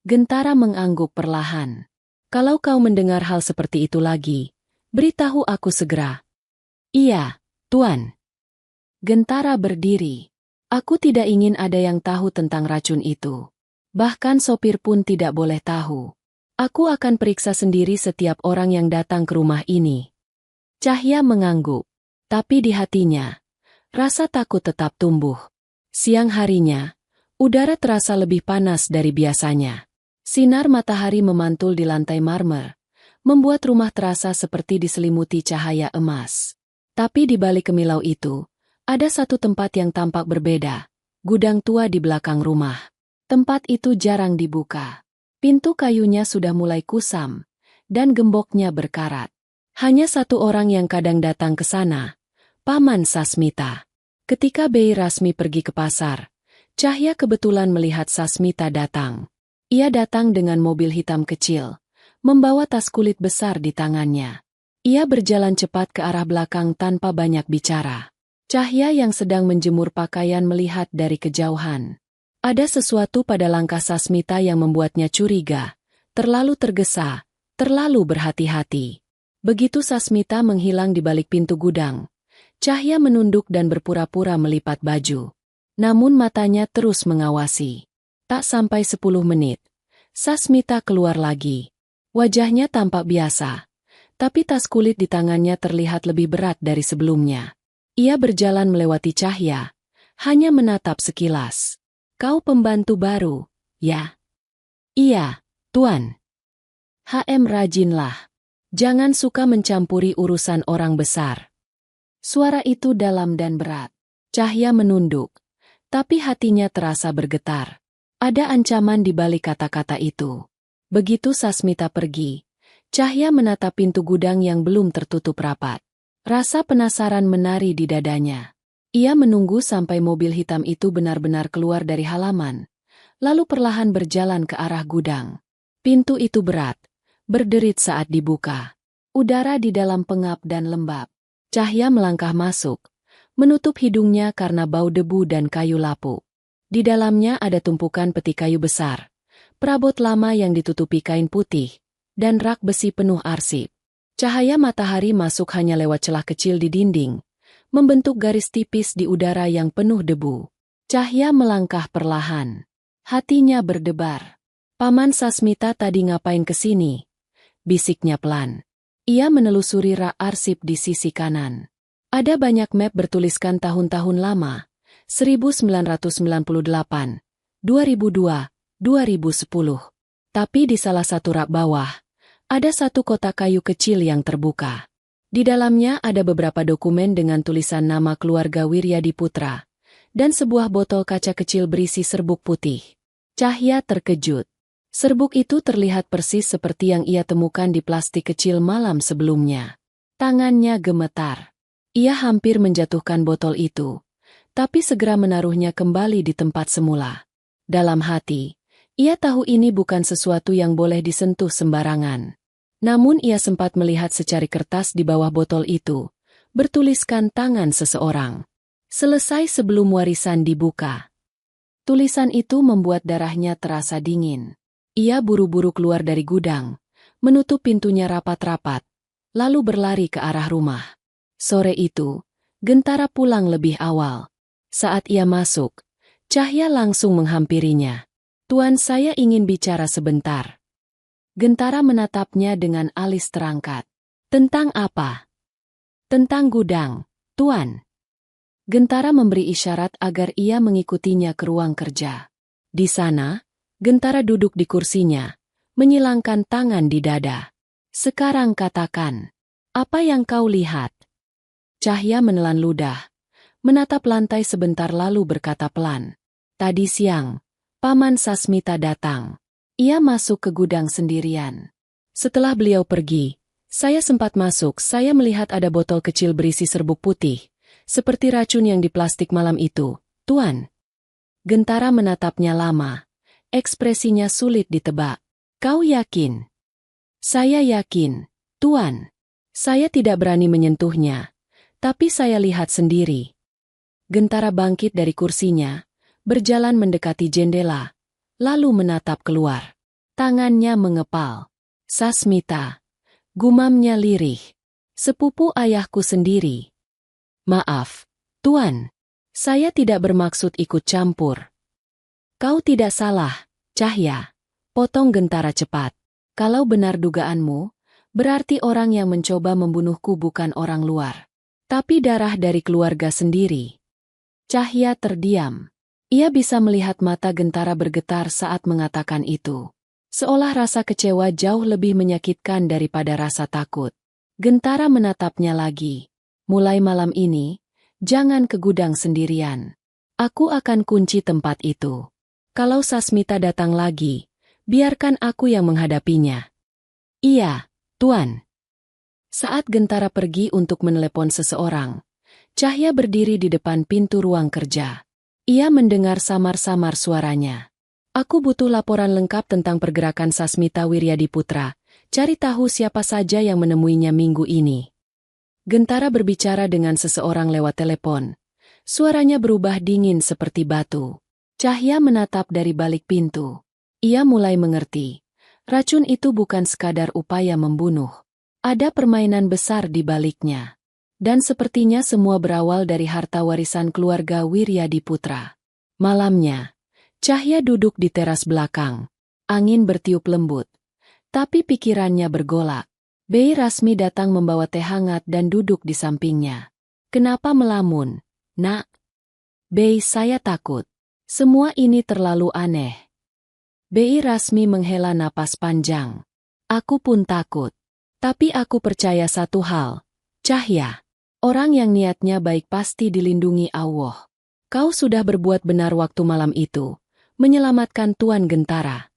Gentara mengangguk perlahan. Kalau kau mendengar hal seperti itu lagi, beritahu aku segera. Iya, Tuan. Gentara berdiri. Aku tidak ingin ada yang tahu tentang racun itu. Bahkan sopir pun tidak boleh tahu. Aku akan periksa sendiri setiap orang yang datang ke rumah ini. Cahya mengangguk. Tapi di hatinya, rasa takut tetap tumbuh. Siang harinya, udara terasa lebih panas dari biasanya. Sinar matahari memantul di lantai marmer, membuat rumah terasa seperti diselimuti cahaya emas. Tapi di balik kemilau itu, ada satu tempat yang tampak berbeda, gudang tua di belakang rumah. Tempat itu jarang dibuka. Pintu kayunya sudah mulai kusam, dan gemboknya berkarat. Hanya satu orang yang kadang datang ke sana, Paman Sasmita. Ketika Bei Rasmi pergi ke pasar, Cahya kebetulan melihat Sasmita datang. Ia datang dengan mobil hitam kecil, membawa tas kulit besar di tangannya. Ia berjalan cepat ke arah belakang tanpa banyak bicara. Cahya yang sedang menjemur pakaian melihat dari kejauhan. Ada sesuatu pada langkah Sasmita yang membuatnya curiga, terlalu tergesa, terlalu berhati-hati. Begitu Sasmita menghilang di balik pintu gudang, Cahya menunduk dan berpura-pura melipat baju. Namun matanya terus mengawasi. Tak sampai 10 menit, Sasmita keluar lagi. Wajahnya tampak biasa, Tapi tas kulit di tangannya terlihat lebih berat dari sebelumnya. Ia berjalan melewati Cahya, hanya menatap sekilas. Kau pembantu baru, ya? Iya, Tuan. Rajinlah. Jangan suka mencampuri urusan orang besar. Suara itu dalam dan berat. Cahya menunduk, tapi hatinya terasa bergetar. Ada ancaman di balik kata-kata itu. Begitu Sasmita pergi, Cahya menatap pintu gudang yang belum tertutup rapat. Rasa penasaran menari di dadanya. Ia menunggu sampai mobil hitam itu benar-benar keluar dari halaman, lalu perlahan berjalan ke arah gudang. Pintu itu berat, berderit saat dibuka. Udara di dalam pengap dan lembab. Cahya melangkah masuk, menutup hidungnya karena bau debu dan kayu lapuk. Di dalamnya ada tumpukan peti kayu besar, perabot lama yang ditutupi kain putih, dan rak besi penuh arsip. Cahaya matahari masuk hanya lewat celah kecil di dinding, membentuk garis tipis di udara yang penuh debu. Cahya melangkah perlahan. Hatinya berdebar. Paman Sasmita tadi ngapain kesini? Bisiknya pelan. Ia menelusuri rak arsip di sisi kanan. Ada banyak map bertuliskan tahun-tahun lama, 1998, 2002, 2010. Tapi di salah satu rak bawah, ada satu kotak kayu kecil yang terbuka. Di dalamnya ada beberapa dokumen dengan tulisan nama keluarga Wiryadiputra, dan sebuah botol kaca kecil berisi serbuk putih. Cahya terkejut. Serbuk itu terlihat persis seperti yang ia temukan di plastik kecil malam sebelumnya. Tangannya gemetar. Ia hampir menjatuhkan botol itu, tapi segera menaruhnya kembali di tempat semula. Dalam hati, ia tahu ini bukan sesuatu yang boleh disentuh sembarangan. Namun ia sempat melihat secari kertas di bawah botol itu, bertuliskan tangan seseorang. Selesai sebelum warisan dibuka. Tulisan itu membuat darahnya terasa dingin. Ia buru-buru keluar dari gudang, menutup pintunya rapat-rapat, lalu berlari ke arah rumah. Sore itu, Gentara pulang lebih awal. Saat ia masuk, Cahya langsung menghampirinya. "Tuan, saya ingin bicara sebentar." Gentara menatapnya dengan alis terangkat. "Tentang apa?" "Tentang gudang, Tuan." Gentara memberi isyarat agar ia mengikutinya ke ruang kerja. Di sana, Gentara duduk di kursinya, menyilangkan tangan di dada. "Sekarang katakan, apa yang kau lihat?" Cahya menelan ludah, menatap lantai sebentar lalu berkata pelan. "Tadi siang, Paman Sasmita datang. Ia masuk ke gudang sendirian. Setelah beliau pergi, saya sempat masuk. Saya melihat ada botol kecil berisi serbuk putih, seperti racun yang di plastik malam itu, Tuan." Gentara menatapnya lama. Ekspresinya sulit ditebak. "Kau yakin?" "Saya yakin, Tuan. Saya tidak berani menyentuhnya, tapi saya lihat sendiri." Gentara bangkit dari kursinya, berjalan mendekati jendela, lalu menatap keluar. Tangannya mengepal. "Sasmita," gumamnya lirih. "Sepupu ayahku sendiri." "Maaf, Tuan. Saya tidak bermaksud ikut campur." "Kau tidak salah, Cahya," potong Gentara cepat. "Kalau benar dugaanmu, berarti orang yang mencoba membunuhku bukan orang luar, tapi darah dari keluarga sendiri." Cahya terdiam. Ia bisa melihat mata Gentara bergetar saat mengatakan itu. Seolah rasa kecewa jauh lebih menyakitkan daripada rasa takut. Gentara menatapnya lagi. "Mulai malam ini, jangan ke gudang sendirian. Aku akan kunci tempat itu. Kalau Sasmita datang lagi, biarkan aku yang menghadapinya." "Iya, Tuan." Saat Gentara pergi untuk menelepon seseorang, Cahya berdiri di depan pintu ruang kerja. Ia mendengar samar-samar suaranya. "Aku butuh laporan lengkap tentang pergerakan Sasmita Wiryadiputra. Cari tahu siapa saja yang menemuinya minggu ini." Gentara berbicara dengan seseorang lewat telepon. Suaranya berubah dingin seperti batu. Cahya menatap dari balik pintu. Ia mulai mengerti. Racun itu bukan sekadar upaya membunuh. Ada permainan besar di baliknya. Dan sepertinya semua berawal dari harta warisan keluarga Wiryadiputra. Malamnya, Cahya duduk di teras belakang. Angin bertiup lembut. Tapi pikirannya bergolak. Bei Rasmi datang membawa teh hangat dan duduk di sampingnya. Kenapa melamun, nak? Bei, saya takut. Semua ini terlalu aneh. Bei Rasmi menghela napas panjang. Aku pun takut. Tapi aku percaya satu hal. Cahya. Orang yang niatnya baik pasti dilindungi Allah. Kau sudah berbuat benar waktu malam itu. Menyelamatkan Tuan Gentara.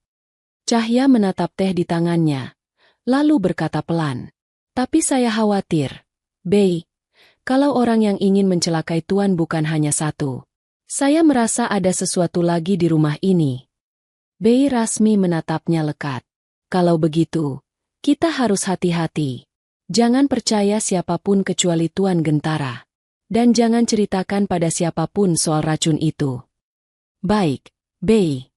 Cahya menatap teh di tangannya. Lalu berkata pelan. Tapi saya khawatir. Bei, kalau orang yang ingin mencelakai Tuan bukan hanya satu. Saya merasa ada sesuatu lagi di rumah ini. Bei Rasmi menatapnya lekat. Kalau begitu, kita harus hati-hati. Jangan percaya siapapun kecuali Tuan Gentara. Dan jangan ceritakan pada siapapun soal racun itu. Baik, Bei.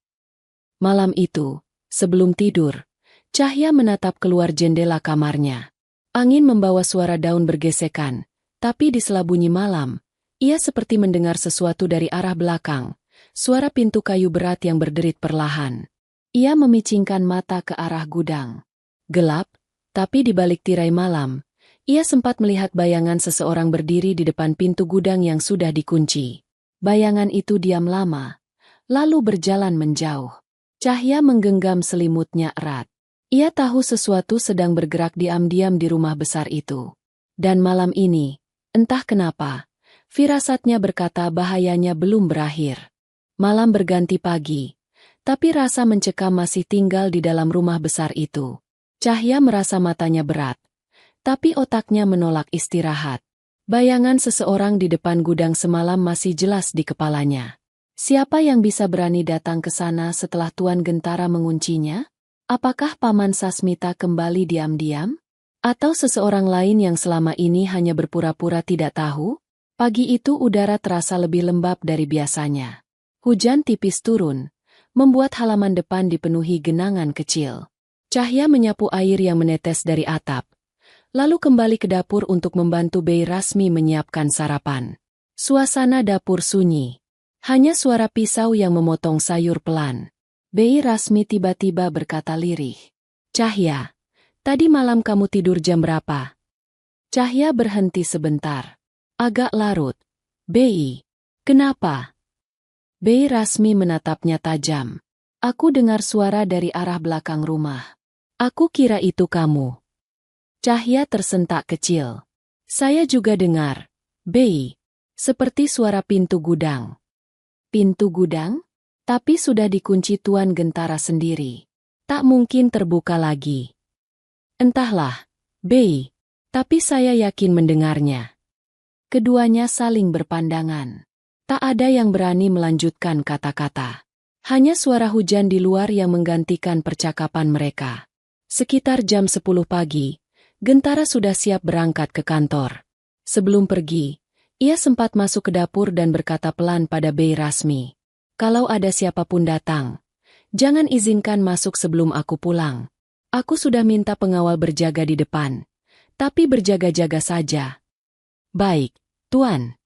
Malam itu, sebelum tidur, Cahya menatap keluar jendela kamarnya. Angin membawa suara daun bergesekan, tapi di sela bunyi malam, ia seperti mendengar sesuatu dari arah belakang, suara pintu kayu berat yang berderit perlahan. Ia memicingkan mata ke arah gudang. Gelap, tapi di balik tirai malam, ia sempat melihat bayangan seseorang berdiri di depan pintu gudang yang sudah dikunci. Bayangan itu diam lama, lalu berjalan menjauh. Cahya menggenggam selimutnya erat. Ia tahu sesuatu sedang bergerak diam-diam di rumah besar itu. Dan malam ini, entah kenapa, firasatnya berkata bahayanya belum berakhir. Malam berganti pagi, tapi rasa mencekam masih tinggal di dalam rumah besar itu. Cahya merasa matanya berat, tapi otaknya menolak istirahat. Bayangan seseorang di depan gudang semalam masih jelas di kepalanya. Siapa yang bisa berani datang ke sana setelah Tuan Gentara menguncinya? Apakah Paman Sasmita kembali diam-diam? Atau seseorang lain yang selama ini hanya berpura-pura tidak tahu? Pagi itu udara terasa lebih lembab dari biasanya. Hujan tipis turun, membuat halaman depan dipenuhi genangan kecil. Cahya menyapu air yang menetes dari atap, lalu kembali ke dapur untuk membantu Bei Rasmi menyiapkan sarapan. Suasana dapur sunyi. Hanya suara pisau yang memotong sayur pelan. Bei Rasmi tiba-tiba berkata lirih. Cahya, tadi malam kamu tidur jam berapa? Cahya berhenti sebentar. Agak larut. Bei, kenapa? Bei Rasmi menatapnya tajam. Aku dengar suara dari arah belakang rumah. Aku kira itu kamu. Cahya tersentak kecil. Saya juga dengar. Bei, seperti suara pintu gudang. Pintu gudang? Tapi sudah dikunci Tuan Gentara sendiri. Tak mungkin terbuka lagi. Entahlah, Bei, tapi saya yakin mendengarnya. Keduanya saling berpandangan. Tak ada yang berani melanjutkan kata-kata. Hanya suara hujan di luar yang menggantikan percakapan mereka. Sekitar jam 10 pagi, Gentara sudah siap berangkat ke kantor. Sebelum pergi, ia sempat masuk ke dapur dan berkata pelan pada Bei Rasmi. Kalau ada siapapun datang, jangan izinkan masuk sebelum aku pulang. Aku sudah minta pengawal berjaga di depan, tapi berjaga-jaga saja. Baik, Tuan.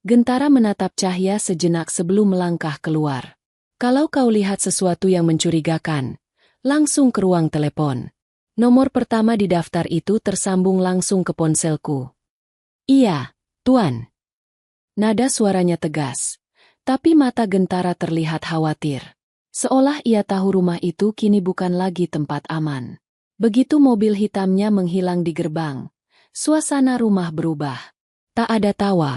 Gentara menatap Cahya sejenak sebelum melangkah keluar. Kalau kau lihat sesuatu yang mencurigakan, langsung ke ruang telepon. Nomor pertama di daftar itu tersambung langsung ke ponselku. Iya, Tuan. Nada suaranya tegas. Tapi mata Gentara terlihat khawatir. Seolah ia tahu rumah itu kini bukan lagi tempat aman. Begitu mobil hitamnya menghilang di gerbang, suasana rumah berubah. Tak ada tawa,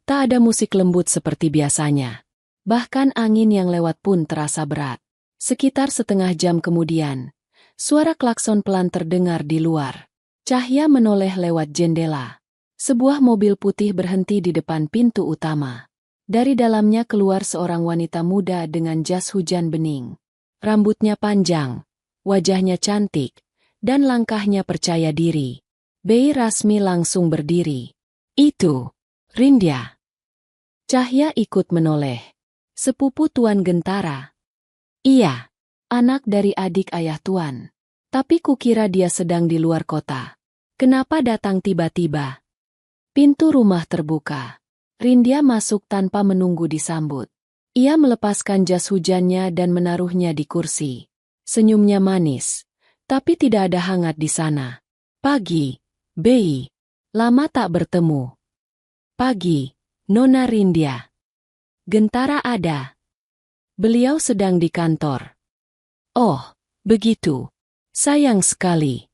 tak ada musik lembut seperti biasanya. Bahkan angin yang lewat pun terasa berat. Sekitar setengah jam kemudian, suara klakson pelan terdengar di luar. Cahya menoleh lewat jendela. Sebuah mobil putih berhenti di depan pintu utama. Dari dalamnya keluar seorang wanita muda dengan jas hujan bening. Rambutnya panjang, wajahnya cantik, dan langkahnya percaya diri. Bei Rasmi langsung berdiri. Itu, Rindya. Cahya ikut menoleh. Sepupu Tuan Gentara. Iya, anak dari adik ayah Tuan. Tapi kukira dia sedang di luar kota. Kenapa datang tiba-tiba? Pintu rumah terbuka. Rindya masuk tanpa menunggu disambut. Ia melepaskan jas hujannya dan menaruhnya di kursi. Senyumnya manis, tapi tidak ada hangat di sana. Pagi, Bei. Lama tak bertemu. Pagi, Nona Rindya. Gentara ada. Beliau sedang di kantor. Oh, begitu. Sayang sekali.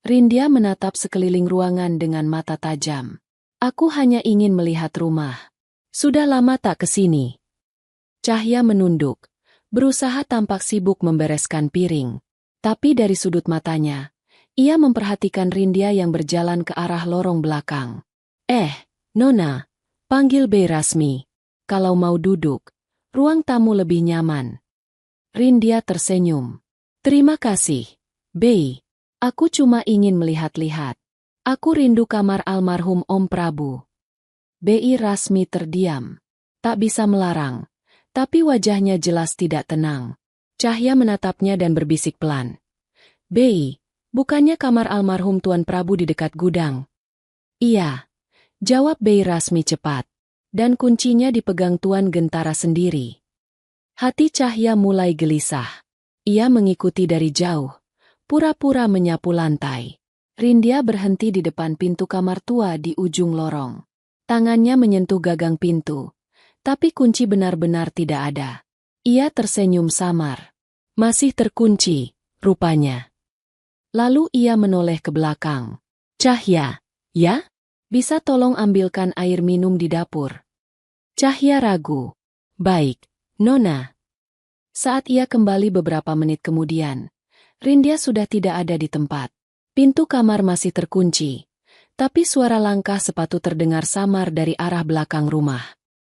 Rindya menatap sekeliling ruangan dengan mata tajam. Aku hanya ingin melihat rumah. Sudah lama tak kesini. Cahya menunduk, berusaha tampak sibuk membereskan piring. Tapi dari sudut matanya, ia memperhatikan Rindya yang berjalan ke arah lorong belakang. Nona, panggil Bei Rasmi. Kalau mau duduk, ruang tamu lebih nyaman. Rindya tersenyum. Terima kasih, Bei. Aku cuma ingin melihat-lihat. Aku rindu kamar almarhum Om Prabu. Bei Rasmi terdiam. Tak bisa melarang, tapi wajahnya jelas tidak tenang. Cahya menatapnya dan berbisik pelan. Bei, bukannya kamar almarhum Tuan Prabu di dekat gudang? Iya, jawab Bei Rasmi cepat. Dan kuncinya dipegang Tuan Gentara sendiri. Hati Cahya mulai gelisah. Ia mengikuti dari jauh, pura-pura menyapu lantai. Rindya berhenti di depan pintu kamar tua di ujung lorong. Tangannya menyentuh gagang pintu, tapi kunci benar-benar tidak ada. Ia tersenyum samar. Masih terkunci, rupanya. Lalu ia menoleh ke belakang. Cahya, ya? Bisa tolong ambilkan air minum di dapur? Cahya ragu. Baik, Nona. Saat ia kembali beberapa menit kemudian, Rindya sudah tidak ada di tempat. Pintu kamar masih terkunci, tapi suara langkah sepatu terdengar samar dari arah belakang rumah.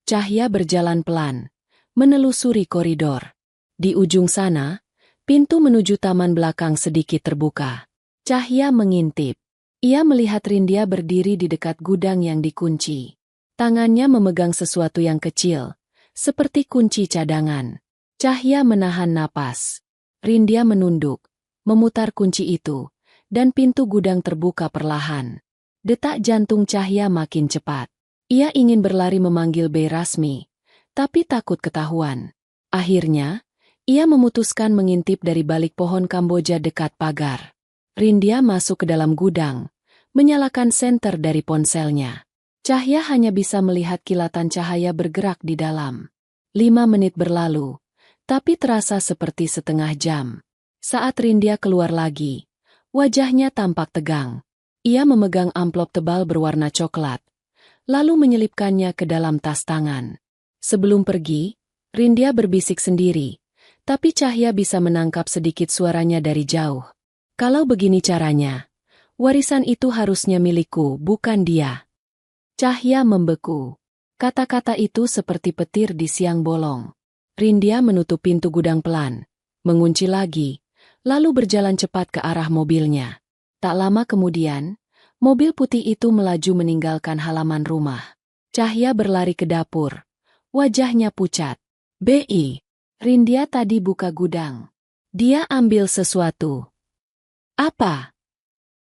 Cahya berjalan pelan, menelusuri koridor. Di ujung sana, pintu menuju taman belakang sedikit terbuka. Cahya mengintip. Ia melihat Rindya berdiri di dekat gudang yang dikunci. Tangannya memegang sesuatu yang kecil, seperti kunci cadangan. Cahya menahan napas. Rindya menunduk, memutar kunci itu, dan pintu gudang terbuka perlahan. Detak jantung Cahya makin cepat. Ia ingin berlari memanggil Bei Rasmi, tapi takut ketahuan. Akhirnya, ia memutuskan mengintip dari balik pohon Kamboja dekat pagar. Rindya masuk ke dalam gudang, menyalakan senter dari ponselnya. Cahya hanya bisa melihat kilatan cahaya bergerak di dalam. 5 menit berlalu, tapi terasa seperti setengah jam. Saat Rindya keluar lagi, wajahnya tampak tegang. Ia memegang amplop tebal berwarna coklat, lalu menyelipkannya ke dalam tas tangan. Sebelum pergi, Rindya berbisik sendiri, tapi Cahya bisa menangkap sedikit suaranya dari jauh. Kalau begini caranya, warisan itu harusnya milikku, bukan dia. Cahya membeku. Kata-kata itu seperti petir di siang bolong. Rindya menutup pintu gudang pelan, mengunci lagi, lalu berjalan cepat ke arah mobilnya. Tak lama kemudian, mobil putih itu melaju meninggalkan halaman rumah. Cahya berlari ke dapur. Wajahnya pucat. Bei, Rindya tadi buka gudang. Dia ambil sesuatu. Apa?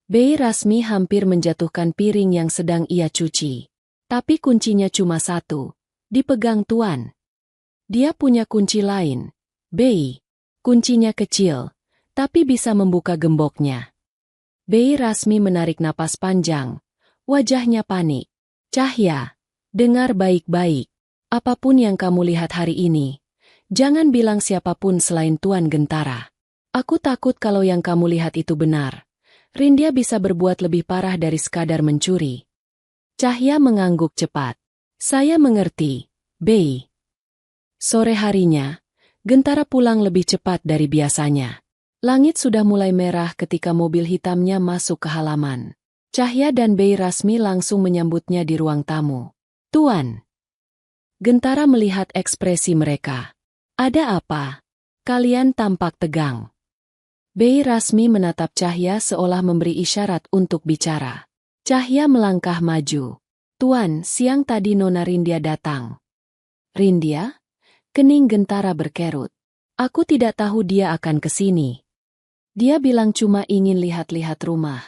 Bei Rasmi hampir menjatuhkan piring yang sedang ia cuci. Tapi kuncinya cuma satu. Dipegang Tuan. Dia punya kunci lain. Bei. Kuncinya kecil, tapi bisa membuka gemboknya. Bei Rasmi menarik napas panjang. Wajahnya panik. Cahya, dengar baik-baik. Apapun yang kamu lihat hari ini, jangan bilang siapapun selain Tuan Gentara. Aku takut kalau yang kamu lihat itu benar. Rindya bisa berbuat lebih parah dari sekadar mencuri. Cahya mengangguk cepat. Saya mengerti, Bei. Sore harinya, Gentara pulang lebih cepat dari biasanya. Langit sudah mulai merah ketika mobil hitamnya masuk ke halaman. Cahya dan Bei Rasmi langsung menyambutnya di ruang tamu. Tuan. Gentara melihat ekspresi mereka. Ada apa? Kalian tampak tegang. Bei Rasmi menatap Cahya seolah memberi isyarat untuk bicara. Cahya melangkah maju. Tuan, siang tadi Nona Rindya datang. Rindya? Kening Gentara berkerut. Aku tidak tahu dia akan ke sini. Dia bilang cuma ingin lihat-lihat rumah.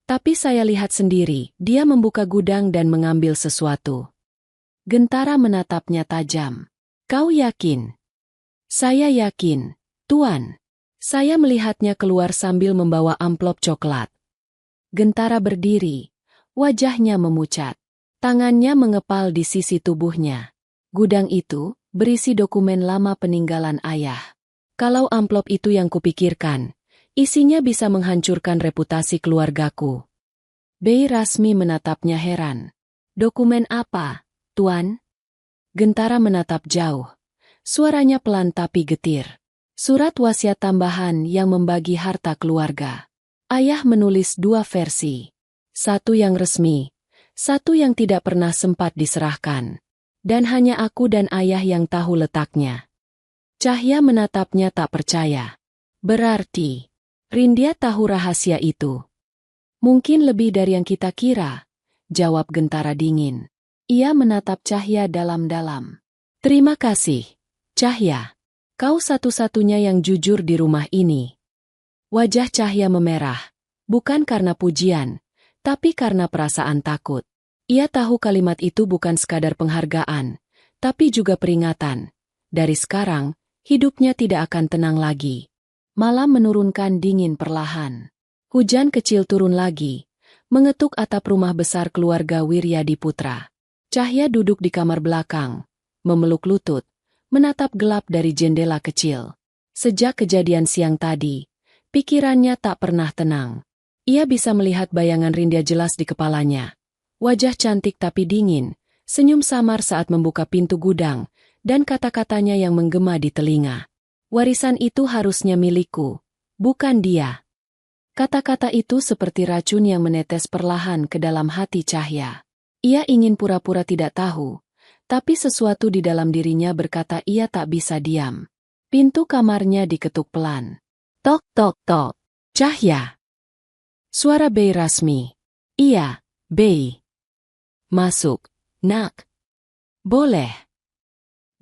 Tapi saya lihat sendiri, dia membuka gudang dan mengambil sesuatu. Gentara menatapnya tajam. Kau yakin? Saya yakin, Tuan. Saya melihatnya keluar sambil membawa amplop coklat. Gentara berdiri, wajahnya memucat. Tangannya mengepal di sisi tubuhnya. Gudang itu berisi dokumen lama peninggalan ayah. Kalau amplop itu yang kupikirkan, isinya bisa menghancurkan reputasi keluargaku. Bei Rasmi menatapnya heran. Dokumen apa, Tuan? Gentara menatap jauh. Suaranya pelan tapi getir. Surat wasiat tambahan yang membagi harta keluarga. Ayah menulis 2 versi. Satu yang resmi, satu yang tidak pernah sempat diserahkan. Dan hanya aku dan ayah yang tahu letaknya. Cahya menatapnya tak percaya. Berarti, Rindya tahu rahasia itu. Mungkin lebih dari yang kita kira, jawab Gentara dingin. Ia menatap Cahya dalam-dalam. Terima kasih, Cahya. Kau satu-satunya yang jujur di rumah ini. Wajah Cahya memerah, bukan karena pujian, tapi karena perasaan takut. Ia tahu kalimat itu bukan sekadar penghargaan, tapi juga peringatan. Dari sekarang, hidupnya tidak akan tenang lagi. Malam menurunkan dingin perlahan. Hujan kecil turun lagi, mengetuk atap rumah besar keluarga Wiryadi Putra. Cahya duduk di kamar belakang, memeluk lutut, menatap gelap dari jendela kecil. Sejak kejadian siang tadi, pikirannya tak pernah tenang. Ia bisa melihat bayangan Rindya jelas di kepalanya. Wajah cantik tapi dingin, senyum samar saat membuka pintu gudang, dan kata-katanya yang menggema di telinga. Warisan itu harusnya milikku, bukan dia. Kata-kata itu seperti racun yang menetes perlahan ke dalam hati Cahya. Ia ingin pura-pura tidak tahu, tapi sesuatu di dalam dirinya berkata ia tak bisa diam. Pintu kamarnya diketuk pelan. Tok tok tok. Cahya. Suara Bei Rasmi. Iya, Bei. Masuk, nak. Boleh.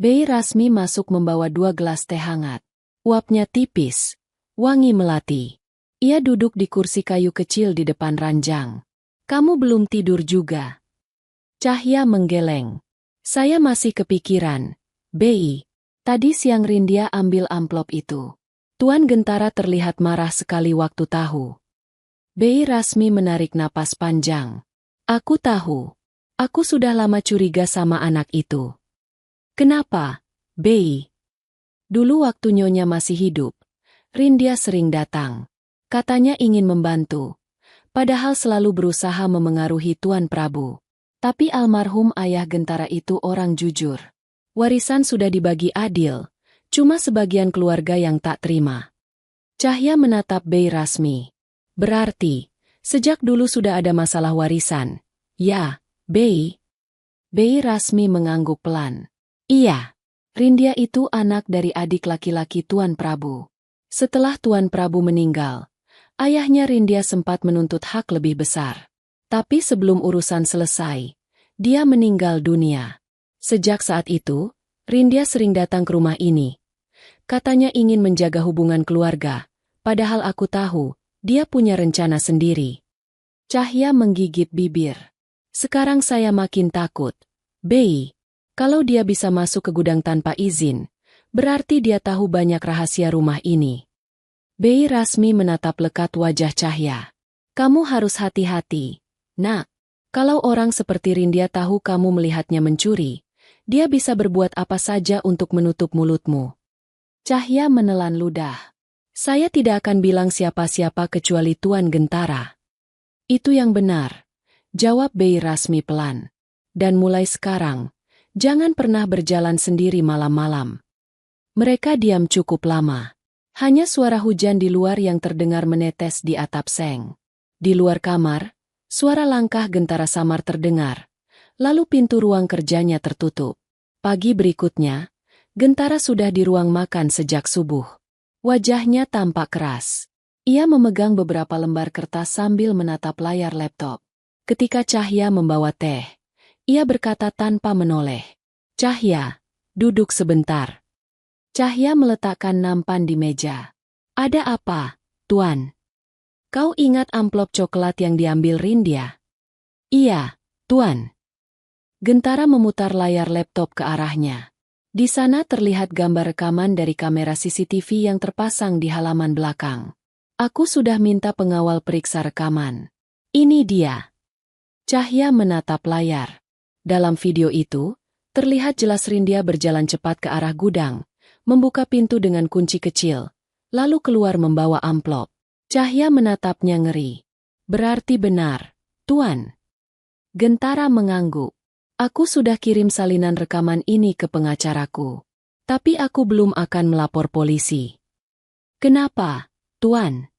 Bei Rasmi masuk membawa 2 gelas teh hangat. Uapnya tipis, wangi melati. Ia duduk di kursi kayu kecil di depan ranjang. Kamu belum tidur juga? Cahya menggeleng. Saya masih kepikiran. Bei, tadi siang Rindya ambil amplop itu. Tuan Gentara terlihat marah sekali waktu tahu. Bei Rasmi menarik napas panjang. Aku tahu. Aku sudah lama curiga sama anak itu. Kenapa, Bei? Dulu waktu Nyonya masih hidup, Rindya sering datang. Katanya ingin membantu, padahal selalu berusaha memengaruhi Tuan Prabu. Tapi almarhum ayah Gentara itu orang jujur. Warisan sudah dibagi adil, cuma sebagian keluarga yang tak terima. Cahya menatap Bei Rasmi. Berarti, sejak dulu sudah ada masalah warisan. Ya, Bei. Bei Rasmi mengangguk pelan. Iya, Rindya itu anak dari adik laki-laki Tuan Prabu. Setelah Tuan Prabu meninggal, ayahnya Rindya sempat menuntut hak lebih besar. Tapi sebelum urusan selesai, dia meninggal dunia. Sejak saat itu, Rindya sering datang ke rumah ini. Katanya ingin menjaga hubungan keluarga, padahal aku tahu, dia punya rencana sendiri. Cahya menggigit bibir. Sekarang saya makin takut. Bei, kalau dia bisa masuk ke gudang tanpa izin, berarti dia tahu banyak rahasia rumah ini. Bei Rasmi menatap lekat wajah Cahya. Kamu harus hati-hati, nak. Kalau orang seperti Rindya tahu kamu melihatnya mencuri, dia bisa berbuat apa saja untuk menutup mulutmu. Cahya menelan ludah. Saya tidak akan bilang siapa-siapa kecuali Tuan Gentara. Itu yang benar. Jawab Bei Rasmi pelan. Dan mulai sekarang, jangan pernah berjalan sendiri malam-malam. Mereka diam cukup lama. Hanya suara hujan di luar yang terdengar menetes di atap seng. Di luar kamar, suara langkah Gentara samar terdengar. Lalu pintu ruang kerjanya tertutup. Pagi berikutnya, Gentara sudah di ruang makan sejak subuh. Wajahnya tampak keras. Ia memegang beberapa lembar kertas sambil menatap layar laptop. Ketika Cahya membawa teh, ia berkata tanpa menoleh. Cahya, duduk sebentar. Cahya meletakkan nampan di meja. Ada apa, Tuan? Kau ingat amplop coklat yang diambil Rindya? Iya, Tuan. Gentara memutar layar laptop ke arahnya. Di sana terlihat gambar rekaman dari kamera CCTV yang terpasang di halaman belakang. Aku sudah minta pengawal periksa rekaman. Ini dia. Cahya menatap layar. Dalam video itu, terlihat jelas Rindya berjalan cepat ke arah gudang, membuka pintu dengan kunci kecil, lalu keluar membawa amplop. Cahya menatapnya ngeri. Berarti benar, Tuan. Gentara mengangguk. Aku sudah kirim salinan rekaman ini ke pengacaraku. Tapi aku belum akan melapor polisi. Kenapa, Tuan?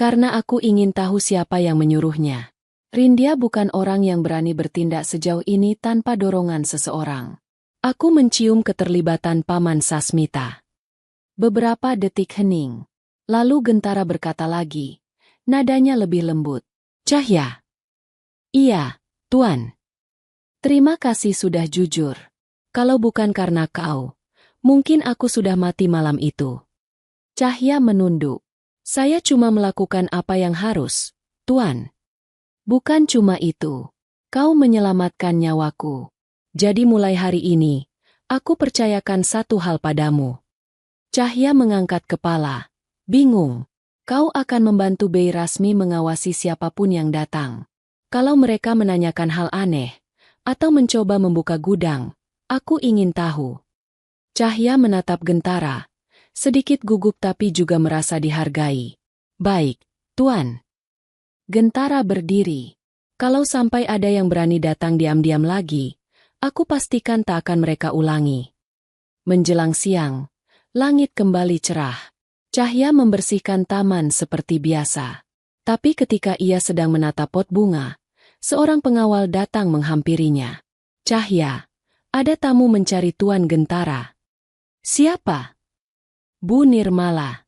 Karena aku ingin tahu siapa yang menyuruhnya. Rindya bukan orang yang berani bertindak sejauh ini tanpa dorongan seseorang. Aku mencium keterlibatan Paman Sasmita. Beberapa detik hening. Lalu Gentara berkata lagi. Nadanya lebih lembut. Cahya. Iya, Tuan. Terima kasih sudah jujur. Kalau bukan karena kau, mungkin aku sudah mati malam itu. Cahya menunduk. Saya cuma melakukan apa yang harus, Tuan. Bukan cuma itu. Kau menyelamatkan nyawaku. Jadi mulai hari ini, aku percayakan satu hal padamu. Cahya mengangkat kepala. Bingung. Kau akan membantu Bei Rasmi mengawasi siapapun yang datang. Kalau mereka menanyakan hal aneh, atau mencoba membuka gudang, aku ingin tahu. Cahya menatap Gentara. Sedikit gugup tapi juga merasa dihargai. Baik, Tuan. Gentara berdiri. Kalau sampai ada yang berani datang diam-diam lagi, aku pastikan tak akan mereka ulangi. Menjelang siang, langit kembali cerah. Cahya membersihkan taman seperti biasa. Tapi ketika ia sedang menata pot bunga, seorang pengawal datang menghampirinya. Cahya, ada tamu mencari Tuan Gentara. Siapa? Bu Nirmala.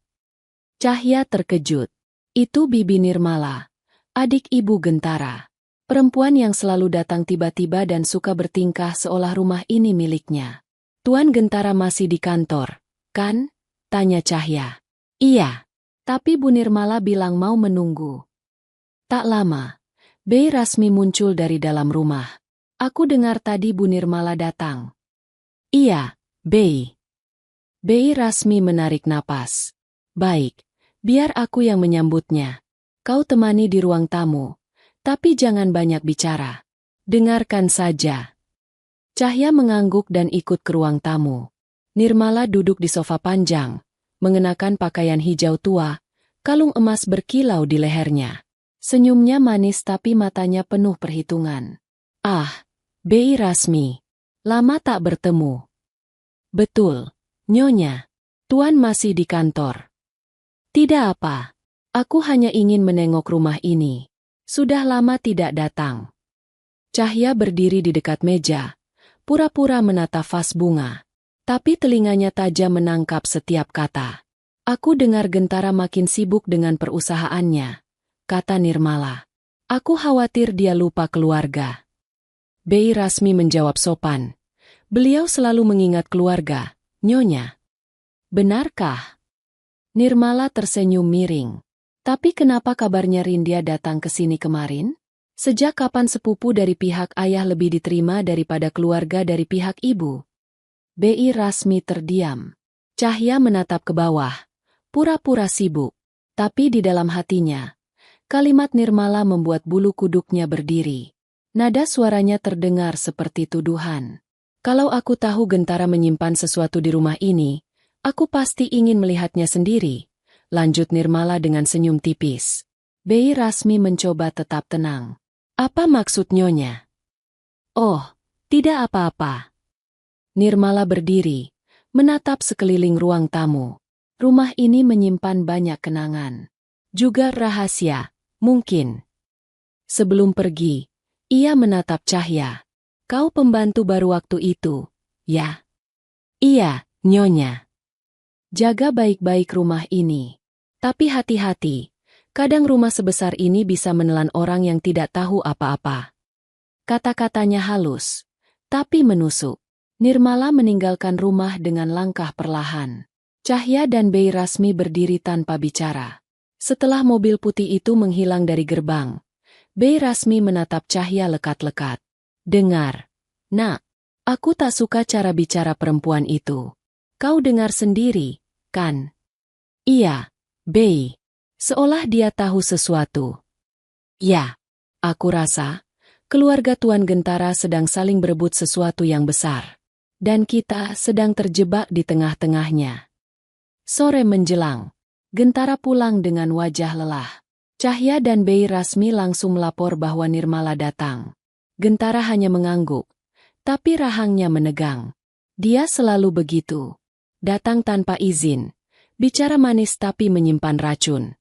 Cahya terkejut. Itu Bibi Nirmala. Adik ibu Gentara. Perempuan yang selalu datang tiba-tiba dan suka bertingkah seolah rumah ini miliknya. Tuan Gentara masih di kantor, kan? Tanya Cahya. Iya. Tapi Bu Nirmala bilang mau menunggu. Tak lama, Bei Rasmi muncul dari dalam rumah. Aku dengar tadi Bu Nirmala datang. Iya, Bei. Bei Rasmi menarik napas. Baik, biar aku yang menyambutnya. Kau temani di ruang tamu, tapi jangan banyak bicara. Dengarkan saja. Cahya mengangguk dan ikut ke ruang tamu. Nirmala duduk di sofa panjang, mengenakan pakaian hijau tua, kalung emas berkilau di lehernya. Senyumnya manis tapi matanya penuh perhitungan. Ah, Bei Rasmi. Lama tak bertemu. Betul, Nyonya. Tuan masih di kantor. Tidak apa. Aku hanya ingin menengok rumah ini. Sudah lama tidak datang. Cahya berdiri di dekat meja, pura-pura menata vas bunga. Tapi telinganya tajam menangkap setiap kata. Aku dengar Gentara makin sibuk dengan perusahaannya, kata Nirmala. Aku khawatir dia lupa keluarga. Bei Rasmi menjawab sopan. Beliau selalu mengingat keluarga, Nyonya. Benarkah? Nirmala tersenyum miring. Tapi kenapa kabarnya Rindya datang ke sini kemarin? Sejak kapan sepupu dari pihak ayah lebih diterima daripada keluarga dari pihak ibu? Bei Rasmi terdiam. Cahya menatap ke bawah, pura-pura sibuk. Tapi di dalam hatinya, kalimat Nirmala membuat bulu kuduknya berdiri. Nada suaranya terdengar seperti tuduhan. Kalau aku tahu Gentara menyimpan sesuatu di rumah ini, aku pasti ingin melihatnya sendiri. Lanjut Nirmala dengan senyum tipis. Bei Rasmi mencoba tetap tenang. Apa maksud Nyonya? Oh, tidak apa-apa. Nirmala berdiri, menatap sekeliling ruang tamu. Rumah ini menyimpan banyak kenangan. Juga rahasia, mungkin. Sebelum pergi, ia menatap Cahya. Kau pembantu baru waktu itu, ya? Iya, Nyonya. Jaga baik-baik rumah ini. Tapi hati-hati, kadang rumah sebesar ini bisa menelan orang yang tidak tahu apa-apa. Kata-katanya halus, tapi menusuk. Nirmala meninggalkan rumah dengan langkah perlahan. Cahya dan Bei Rasmi berdiri tanpa bicara. Setelah mobil putih itu menghilang dari gerbang, Bei Rasmi menatap Cahya lekat-lekat. Dengar, Nak, aku tak suka cara bicara perempuan itu. Kau dengar sendiri, kan? Iya. Bei, seolah dia tahu sesuatu. Ya, Aku rasa, keluarga Tuan Gentara sedang saling berebut sesuatu yang besar. Dan kita sedang terjebak di tengah-tengahnya. Sore menjelang. Gentara pulang dengan wajah lelah. Cahya dan Bei Rasmi langsung melapor bahwa Nirmala datang. Gentara hanya mengangguk. Tapi rahangnya menegang. Dia selalu begitu. Datang tanpa izin. Bicara manis tapi menyimpan racun.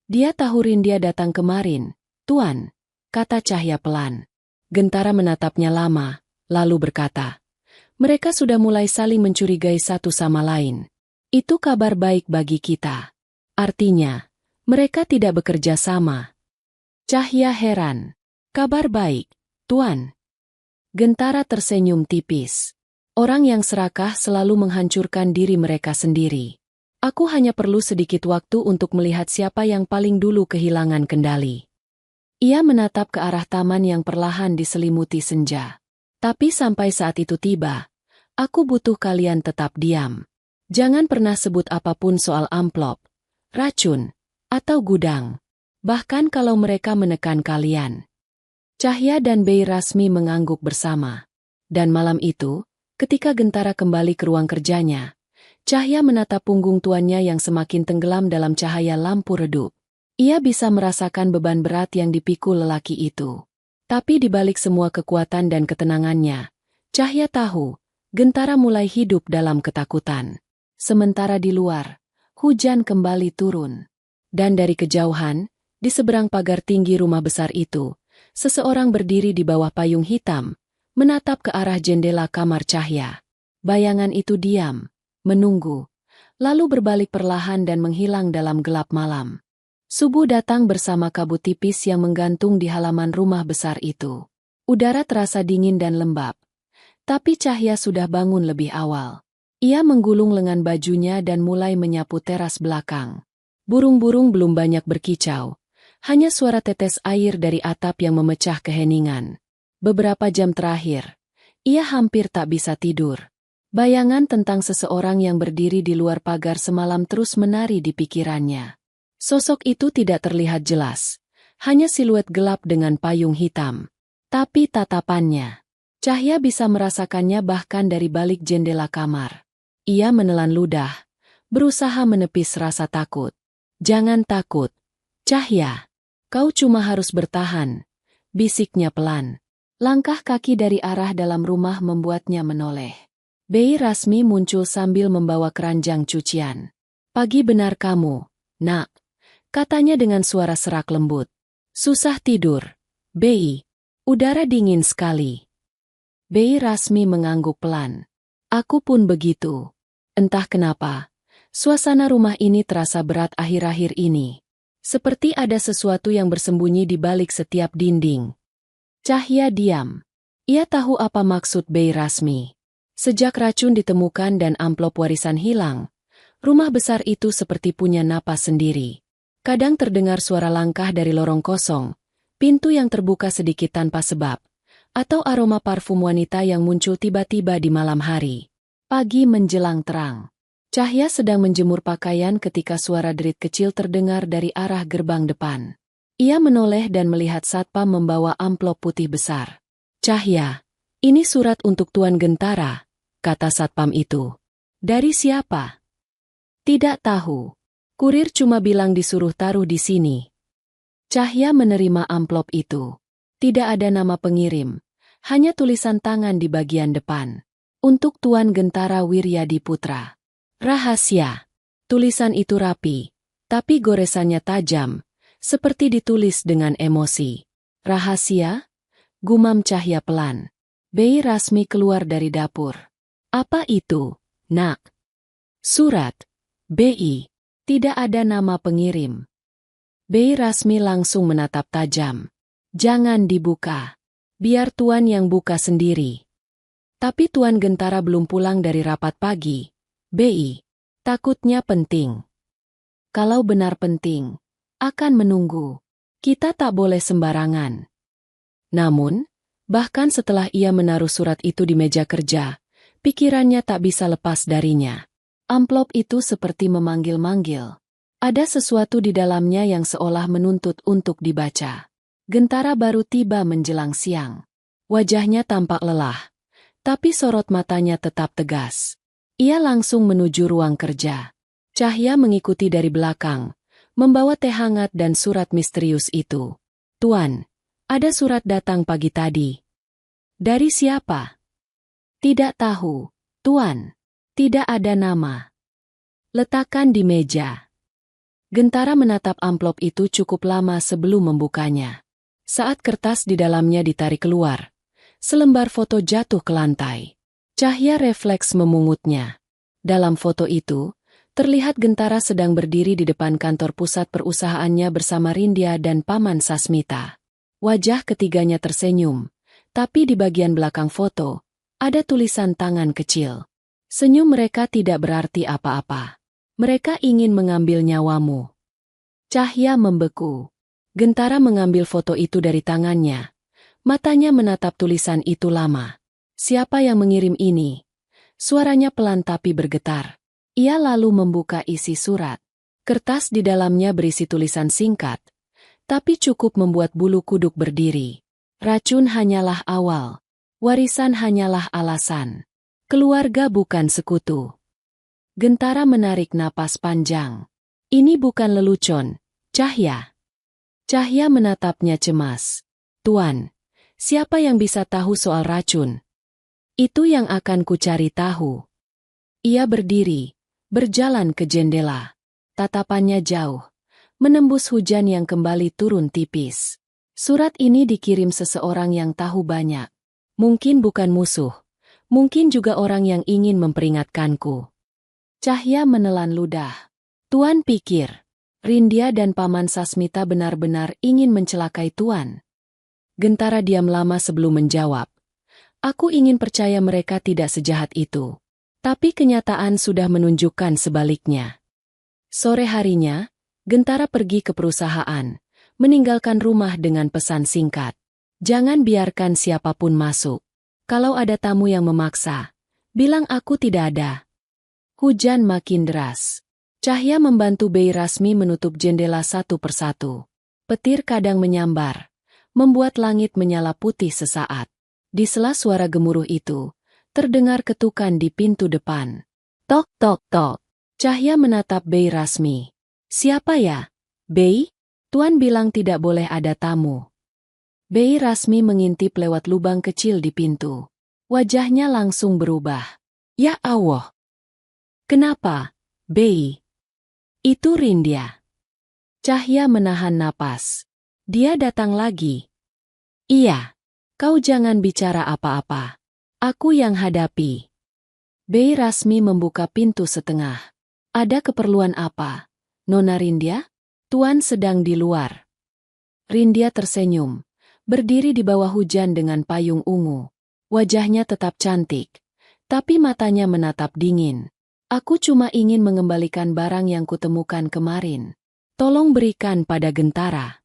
Dia tahu Rindia datang kemarin. Tuan, kata Cahya pelan. Gentara menatapnya lama, lalu berkata, mereka sudah mulai saling mencurigai satu sama lain. Itu kabar baik bagi kita. Artinya, mereka tidak bekerja sama. Cahya heran. Kabar baik, Tuan. Gentara tersenyum tipis. Orang yang serakah selalu menghancurkan diri mereka sendiri. Aku hanya perlu sedikit waktu untuk melihat siapa yang paling dulu kehilangan kendali. Ia menatap ke arah taman yang perlahan diselimuti senja. Tapi sampai saat itu tiba, aku butuh kalian tetap diam. Jangan pernah sebut apapun soal amplop, racun, atau gudang. Bahkan kalau mereka menekan kalian. Cahya dan Bei Rasmi mengangguk bersama. Dan malam itu, ketika Gentara kembali ke ruang kerjanya, Cahya menatap punggung tuannya yang semakin tenggelam dalam cahaya lampu redup. Ia bisa merasakan beban berat yang dipikul lelaki itu. Tapi di balik semua kekuatan dan ketenangannya, Cahya tahu, Gentara mulai hidup dalam ketakutan. Sementara di luar, hujan kembali turun. Dan dari kejauhan, di seberang pagar tinggi rumah besar itu, seseorang berdiri di bawah payung hitam, menatap ke arah jendela kamar Cahya. Bayangan itu diam, menunggu, lalu berbalik perlahan dan menghilang dalam gelap malam. Subuh datang bersama kabut tipis yang menggantung di halaman rumah besar itu. Udara terasa dingin dan lembab. Tapi Cahya sudah bangun lebih awal. Ia menggulung lengan bajunya dan mulai menyapu teras belakang. Burung-burung belum banyak berkicau. Hanya suara tetes air dari atap yang memecah keheningan. Beberapa jam terakhir, ia hampir tak bisa tidur. Bayangan tentang seseorang yang berdiri di luar pagar semalam terus menari di pikirannya. Sosok itu tidak terlihat jelas, hanya siluet gelap dengan payung hitam. Tapi tatapannya, Cahya bisa merasakannya bahkan dari balik jendela kamar. Ia menelan ludah, berusaha menepis rasa takut. Jangan takut, Cahya. Kau cuma harus bertahan, bisiknya pelan. Langkah kaki dari arah dalam rumah membuatnya menoleh. Bei Rasmi muncul sambil membawa keranjang cucian. Pagi benar kamu, nak, katanya dengan suara serak lembut. Susah tidur, Bei. Udara dingin sekali. Bei Rasmi mengangguk pelan. Aku pun begitu. Entah kenapa, suasana rumah ini terasa berat akhir-akhir ini. Seperti ada sesuatu yang bersembunyi di balik setiap dinding. Cahya diam. Ia tahu apa maksud Bei Rasmi. Sejak racun ditemukan dan amplop warisan hilang, rumah besar itu seperti punya napas sendiri. Kadang terdengar suara langkah dari lorong kosong, pintu yang terbuka sedikit tanpa sebab, atau aroma parfum wanita yang muncul tiba-tiba di malam hari. Pagi menjelang terang. Cahya sedang menjemur pakaian ketika suara derit kecil terdengar dari arah gerbang depan. Ia menoleh dan melihat satpam membawa amplop putih besar. Cahya, ini surat untuk Tuan Gentara, kata satpam itu. Dari siapa? Tidak tahu. Kurir cuma bilang disuruh taruh di sini. Cahya menerima amplop itu. Tidak ada nama pengirim, hanya tulisan tangan di bagian depan. Untuk Tuan Gentara Wiryadi Putra. Rahasia. Tulisan itu rapi, tapi goresannya tajam. Seperti ditulis dengan emosi. Rahasia? Gumam Cahya pelan. Bei Rasmi keluar dari dapur. Apa itu, nak? Surat. Bei. Tidak ada nama pengirim. Bei Rasmi langsung menatap tajam. Jangan dibuka. Biar Tuan yang buka sendiri. Tapi Tuan Gentara belum pulang dari rapat pagi. Bei. Takutnya penting. Kalau benar penting, akan menunggu. Kita tak boleh sembarangan. Namun, bahkan setelah ia menaruh surat itu di meja kerja, pikirannya tak bisa lepas darinya. Amplop itu seperti memanggil-manggil. Ada sesuatu di dalamnya yang seolah menuntut untuk dibaca. Gentara baru tiba menjelang siang. Wajahnya tampak lelah, tapi sorot matanya tetap tegas. Ia langsung menuju ruang kerja. Cahya mengikuti dari belakang, membawa teh hangat dan surat misterius itu. "Tuan, ada surat datang pagi tadi." "Dari siapa?" "Tidak tahu, Tuan. Tidak ada nama." "Letakkan di meja." Gentara menatap amplop itu cukup lama sebelum membukanya. Saat kertas di dalamnya ditarik keluar, selembar foto jatuh ke lantai. Cahya refleks memungutnya. Dalam foto itu, terlihat Gentara sedang berdiri di depan kantor pusat perusahaannya bersama Rindya dan Paman Sasmita. Wajah ketiganya tersenyum, tapi di bagian belakang foto, ada tulisan tangan kecil. Senyum mereka tidak berarti apa-apa. "Mereka ingin mengambil nyawamu." Cahya membeku. Gentara mengambil foto itu dari tangannya. Matanya menatap tulisan itu lama. "Siapa yang mengirim ini?" Suaranya pelan tapi bergetar. Ia lalu membuka isi surat. Kertas di dalamnya berisi tulisan singkat, tapi cukup membuat bulu kuduk berdiri. "Racun hanyalah awal. Warisan hanyalah alasan. Keluarga bukan sekutu." Gentara menarik napas panjang. "Ini bukan lelucon, Cahya." Cahya menatapnya cemas. "Tuan, siapa yang bisa tahu soal racun? Itu yang akan kucari tahu." Ia berdiri, berjalan ke jendela. Tatapannya jauh, menembus hujan yang kembali turun tipis. "Surat ini dikirim seseorang yang tahu banyak. Mungkin bukan musuh, mungkin juga orang yang ingin memperingatkanku." Cahya menelan ludah. "Tuan pikir Rindya dan Paman Sasmita benar-benar ingin mencelakai Tuan?" Gentara diam lama sebelum menjawab. "Aku ingin percaya mereka tidak sejahat itu. Tapi kenyataan sudah menunjukkan sebaliknya." Sore harinya, Gentara pergi ke perusahaan, meninggalkan rumah dengan pesan singkat. "Jangan biarkan siapapun masuk. Kalau ada tamu yang memaksa, bilang aku tidak ada." Hujan makin deras. Cahya membantu Bei Rasmi menutup jendela satu persatu. Petir kadang menyambar, membuat langit menyala putih sesaat. Di sela suara gemuruh itu, terdengar ketukan di pintu depan. Tok tok tok. Cahya menatap Bei Rasmi. "Siapa ya, Bei?" "Tuan bilang tidak boleh ada tamu." Bei Rasmi mengintip lewat lubang kecil di pintu. Wajahnya langsung berubah. "Ya Allah. Kenapa, Bei?" "Itu Rindya." Cahya menahan napas. "Dia datang lagi?" "Iya. Kau jangan bicara apa-apa. Aku yang hadapi." Bei Rasmi membuka pintu setengah. "Ada keperluan apa, Nona Rindya?" "Tuan sedang di luar." Rindya tersenyum, berdiri di bawah hujan dengan payung ungu. Wajahnya tetap cantik, tapi matanya menatap dingin. "Aku cuma ingin mengembalikan barang yang kutemukan kemarin. Tolong berikan pada Gentara."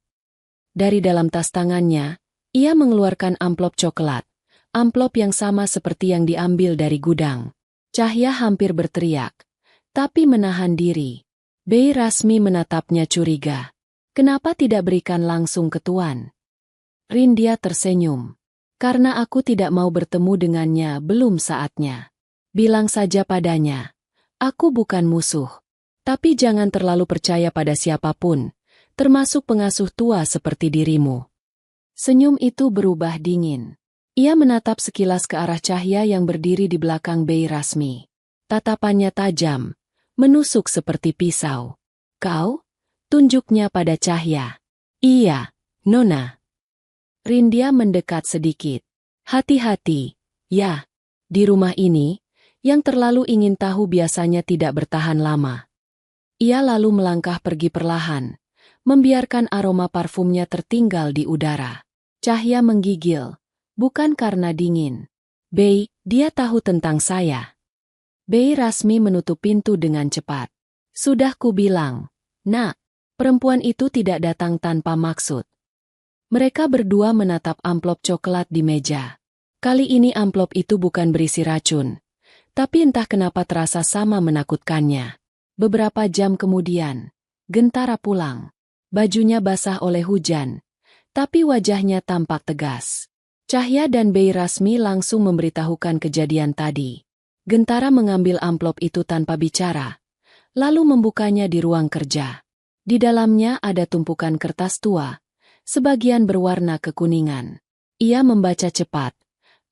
Dari dalam tas tangannya, ia mengeluarkan amplop coklat. Amplop yang sama seperti yang diambil dari gudang. Cahya hampir berteriak, tapi menahan diri. Bei Rasmi menatapnya curiga. "Kenapa tidak berikan langsung ke Tuan?" Rindya tersenyum. "Karena aku tidak mau bertemu dengannya belum saatnya. Bilang saja padanya, aku bukan musuh. Tapi jangan terlalu percaya pada siapapun, termasuk pengasuh tua seperti dirimu." Senyum itu berubah dingin. Ia menatap sekilas ke arah Cahya yang berdiri di belakang Bei Rasmi. Tatapannya tajam, menusuk seperti pisau. "Kau?" tunjuknya pada Cahya. "Iya, Nona." Rindya mendekat sedikit. "Hati-hati, ya. Di rumah ini, yang terlalu ingin tahu biasanya tidak bertahan lama." Ia lalu melangkah pergi perlahan, membiarkan aroma parfumnya tertinggal di udara. Cahya menggigil, bukan karena dingin. "Bei, dia tahu tentang saya." Bei Rasmi menutup pintu dengan cepat. "Sudah kubilang, Nak, perempuan itu tidak datang tanpa maksud." Mereka berdua menatap amplop coklat di meja. Kali ini amplop itu bukan berisi racun, tapi entah kenapa terasa sama menakutkannya. Beberapa jam kemudian, Gentara pulang. Bajunya basah oleh hujan, Tapi wajahnya tampak tegas. Cahya dan Bei Rasmi langsung memberitahukan kejadian tadi. Gentara mengambil amplop itu tanpa bicara, lalu membukanya di ruang kerja. Di dalamnya ada tumpukan kertas tua, sebagian berwarna kekuningan. Ia membaca cepat,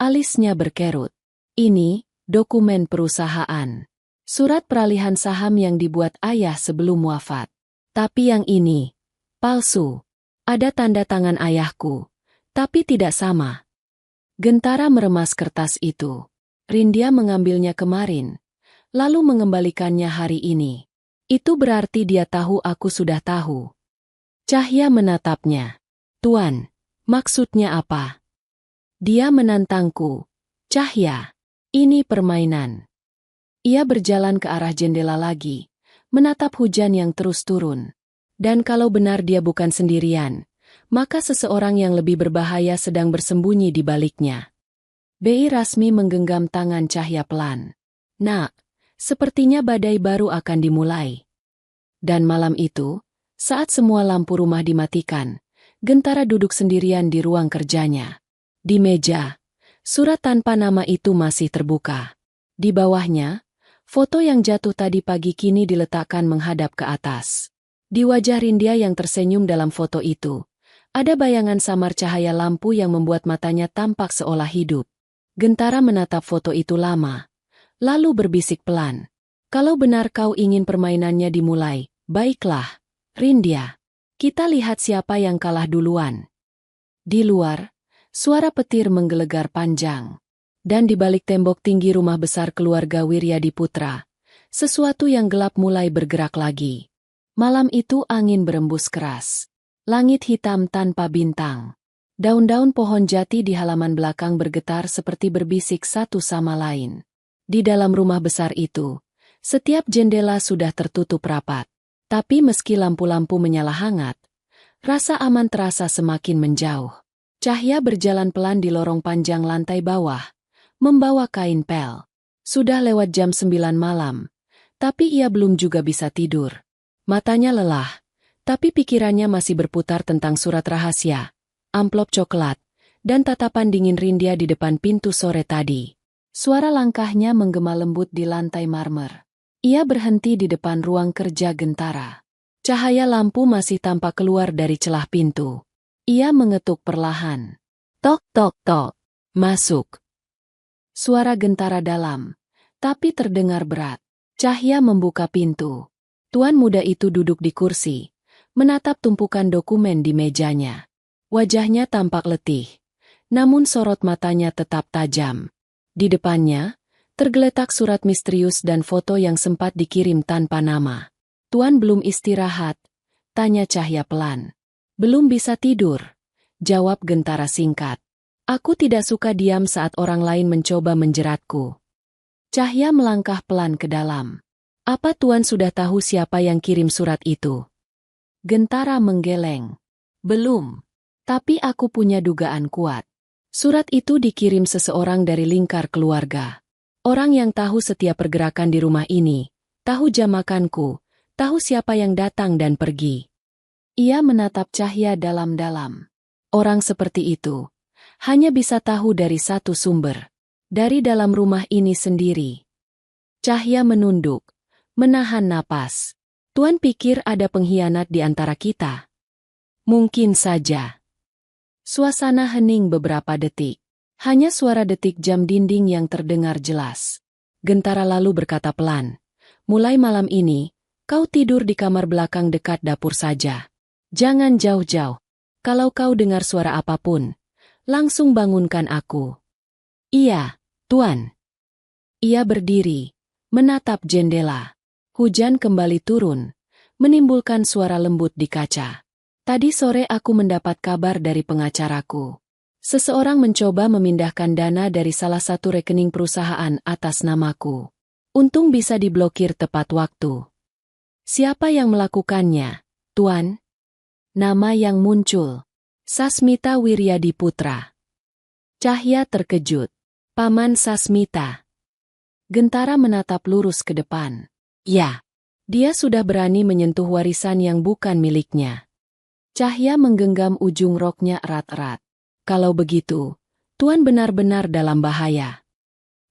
alisnya berkerut. Ini, dokumen perusahaan. Surat peralihan saham yang dibuat ayah sebelum wafat. Tapi yang ini, palsu. Ada tanda tangan ayahku, tapi tidak sama. Gentara meremas kertas itu. Rindya mengambilnya kemarin, lalu mengembalikannya hari ini. Itu berarti dia tahu aku sudah tahu. Cahya menatapnya. Tuan, maksudnya apa? Dia menantangku. Cahya, ini permainan. Ia berjalan ke arah jendela lagi, menatap hujan yang terus turun. Dan kalau benar dia bukan sendirian, maka seseorang yang lebih berbahaya sedang bersembunyi di baliknya. Bei Rasmi menggenggam tangan Cahya pelan. Nak, sepertinya badai baru akan dimulai. Dan malam itu, saat semua lampu rumah dimatikan, Gentara duduk sendirian di ruang kerjanya. Di meja, surat tanpa nama itu masih terbuka. Di bawahnya, foto yang jatuh tadi pagi kini diletakkan menghadap ke atas. Di wajah Rindya yang tersenyum dalam foto itu, ada bayangan samar cahaya lampu yang membuat matanya tampak seolah hidup. Gentara menatap foto itu lama, lalu berbisik pelan. Kalau benar kau ingin permainannya dimulai, baiklah, Rindya. Kita lihat siapa yang kalah duluan. Di luar, suara petir menggelegar panjang. Dan di balik tembok tinggi rumah besar keluarga Wiryadiputra, sesuatu yang gelap mulai bergerak lagi. Malam itu angin berembus keras. Langit hitam tanpa bintang. Daun-daun pohon jati di halaman belakang bergetar seperti berbisik satu sama lain. Di dalam rumah besar itu, setiap jendela sudah tertutup rapat. Tapi meski lampu-lampu menyala hangat, rasa aman terasa semakin menjauh. Cahya berjalan pelan di lorong panjang lantai bawah, membawa kain pel. Sudah lewat jam 9 malam, tapi ia belum juga bisa tidur. Matanya lelah, tapi pikirannya masih berputar tentang surat rahasia, amplop coklat, dan tatapan dingin Rindya di depan pintu sore tadi. Suara langkahnya menggema lembut di lantai marmer. Ia berhenti di depan ruang kerja Gentara. Cahaya lampu masih tampak keluar dari celah pintu. Ia mengetuk perlahan. Tok tok tok. Masuk. Suara Gentara dalam, tapi terdengar berat. Cahya membuka pintu. Tuan muda itu duduk di kursi, menatap tumpukan dokumen di mejanya. Wajahnya tampak letih, namun sorot matanya tetap tajam. Di depannya, tergeletak surat misterius dan foto yang sempat dikirim tanpa nama. Tuan belum istirahat, tanya Cahya pelan. Belum bisa tidur, jawab Gentara singkat. Aku tidak suka diam saat orang lain mencoba menjeratku. Cahya melangkah pelan ke dalam. Apa Tuan sudah tahu siapa yang kirim surat itu? Gentara menggeleng. Belum. Tapi aku punya dugaan kuat. Surat itu dikirim seseorang dari lingkar keluarga. Orang yang tahu setiap pergerakan di rumah ini, tahu jam makanku, tahu siapa yang datang dan pergi. Ia menatap Cahya dalam-dalam. Orang seperti itu hanya bisa tahu dari satu sumber. Dari dalam rumah ini sendiri. Cahya menunduk. Menahan napas. Tuan pikir ada pengkhianat di antara kita? Mungkin saja. Suasana hening beberapa detik. Hanya suara detik jam dinding yang terdengar jelas. Gentara lalu berkata pelan. Mulai malam ini, kau tidur di kamar belakang dekat dapur saja. Jangan jauh-jauh. Kalau kau dengar suara apapun, langsung bangunkan aku. Iya, Tuan. Ia berdiri, menatap jendela. Hujan kembali turun, menimbulkan suara lembut di kaca. Tadi sore aku mendapat kabar dari pengacaraku. Seseorang mencoba memindahkan dana dari salah satu rekening perusahaan atas namaku. Untung bisa diblokir tepat waktu. Siapa yang melakukannya, Tuan? Nama yang muncul. Sasmita Wiryadiputra. Cahya terkejut. Paman Sasmita. Gentara menatap lurus ke depan. Ya, dia sudah berani menyentuh warisan yang bukan miliknya. Cahya menggenggam ujung roknya erat-erat. Kalau begitu, Tuan benar-benar dalam bahaya.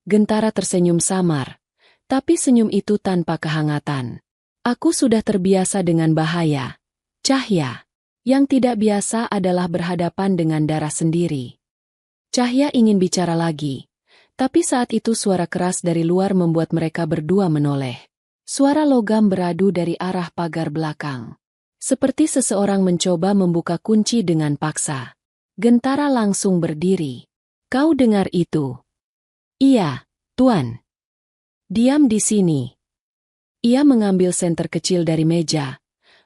Gentara tersenyum samar, tapi senyum itu tanpa kehangatan. Aku sudah terbiasa dengan bahaya. Cahya. Yang tidak biasa adalah berhadapan dengan darah sendiri. Cahya ingin bicara lagi, tapi saat itu suara keras dari luar membuat mereka berdua menoleh. Suara logam beradu dari arah pagar belakang. Seperti seseorang mencoba membuka kunci dengan paksa. Gentara langsung berdiri. Kau dengar itu? Iya, Tuan. Diam di sini. Ia mengambil senter kecil dari meja,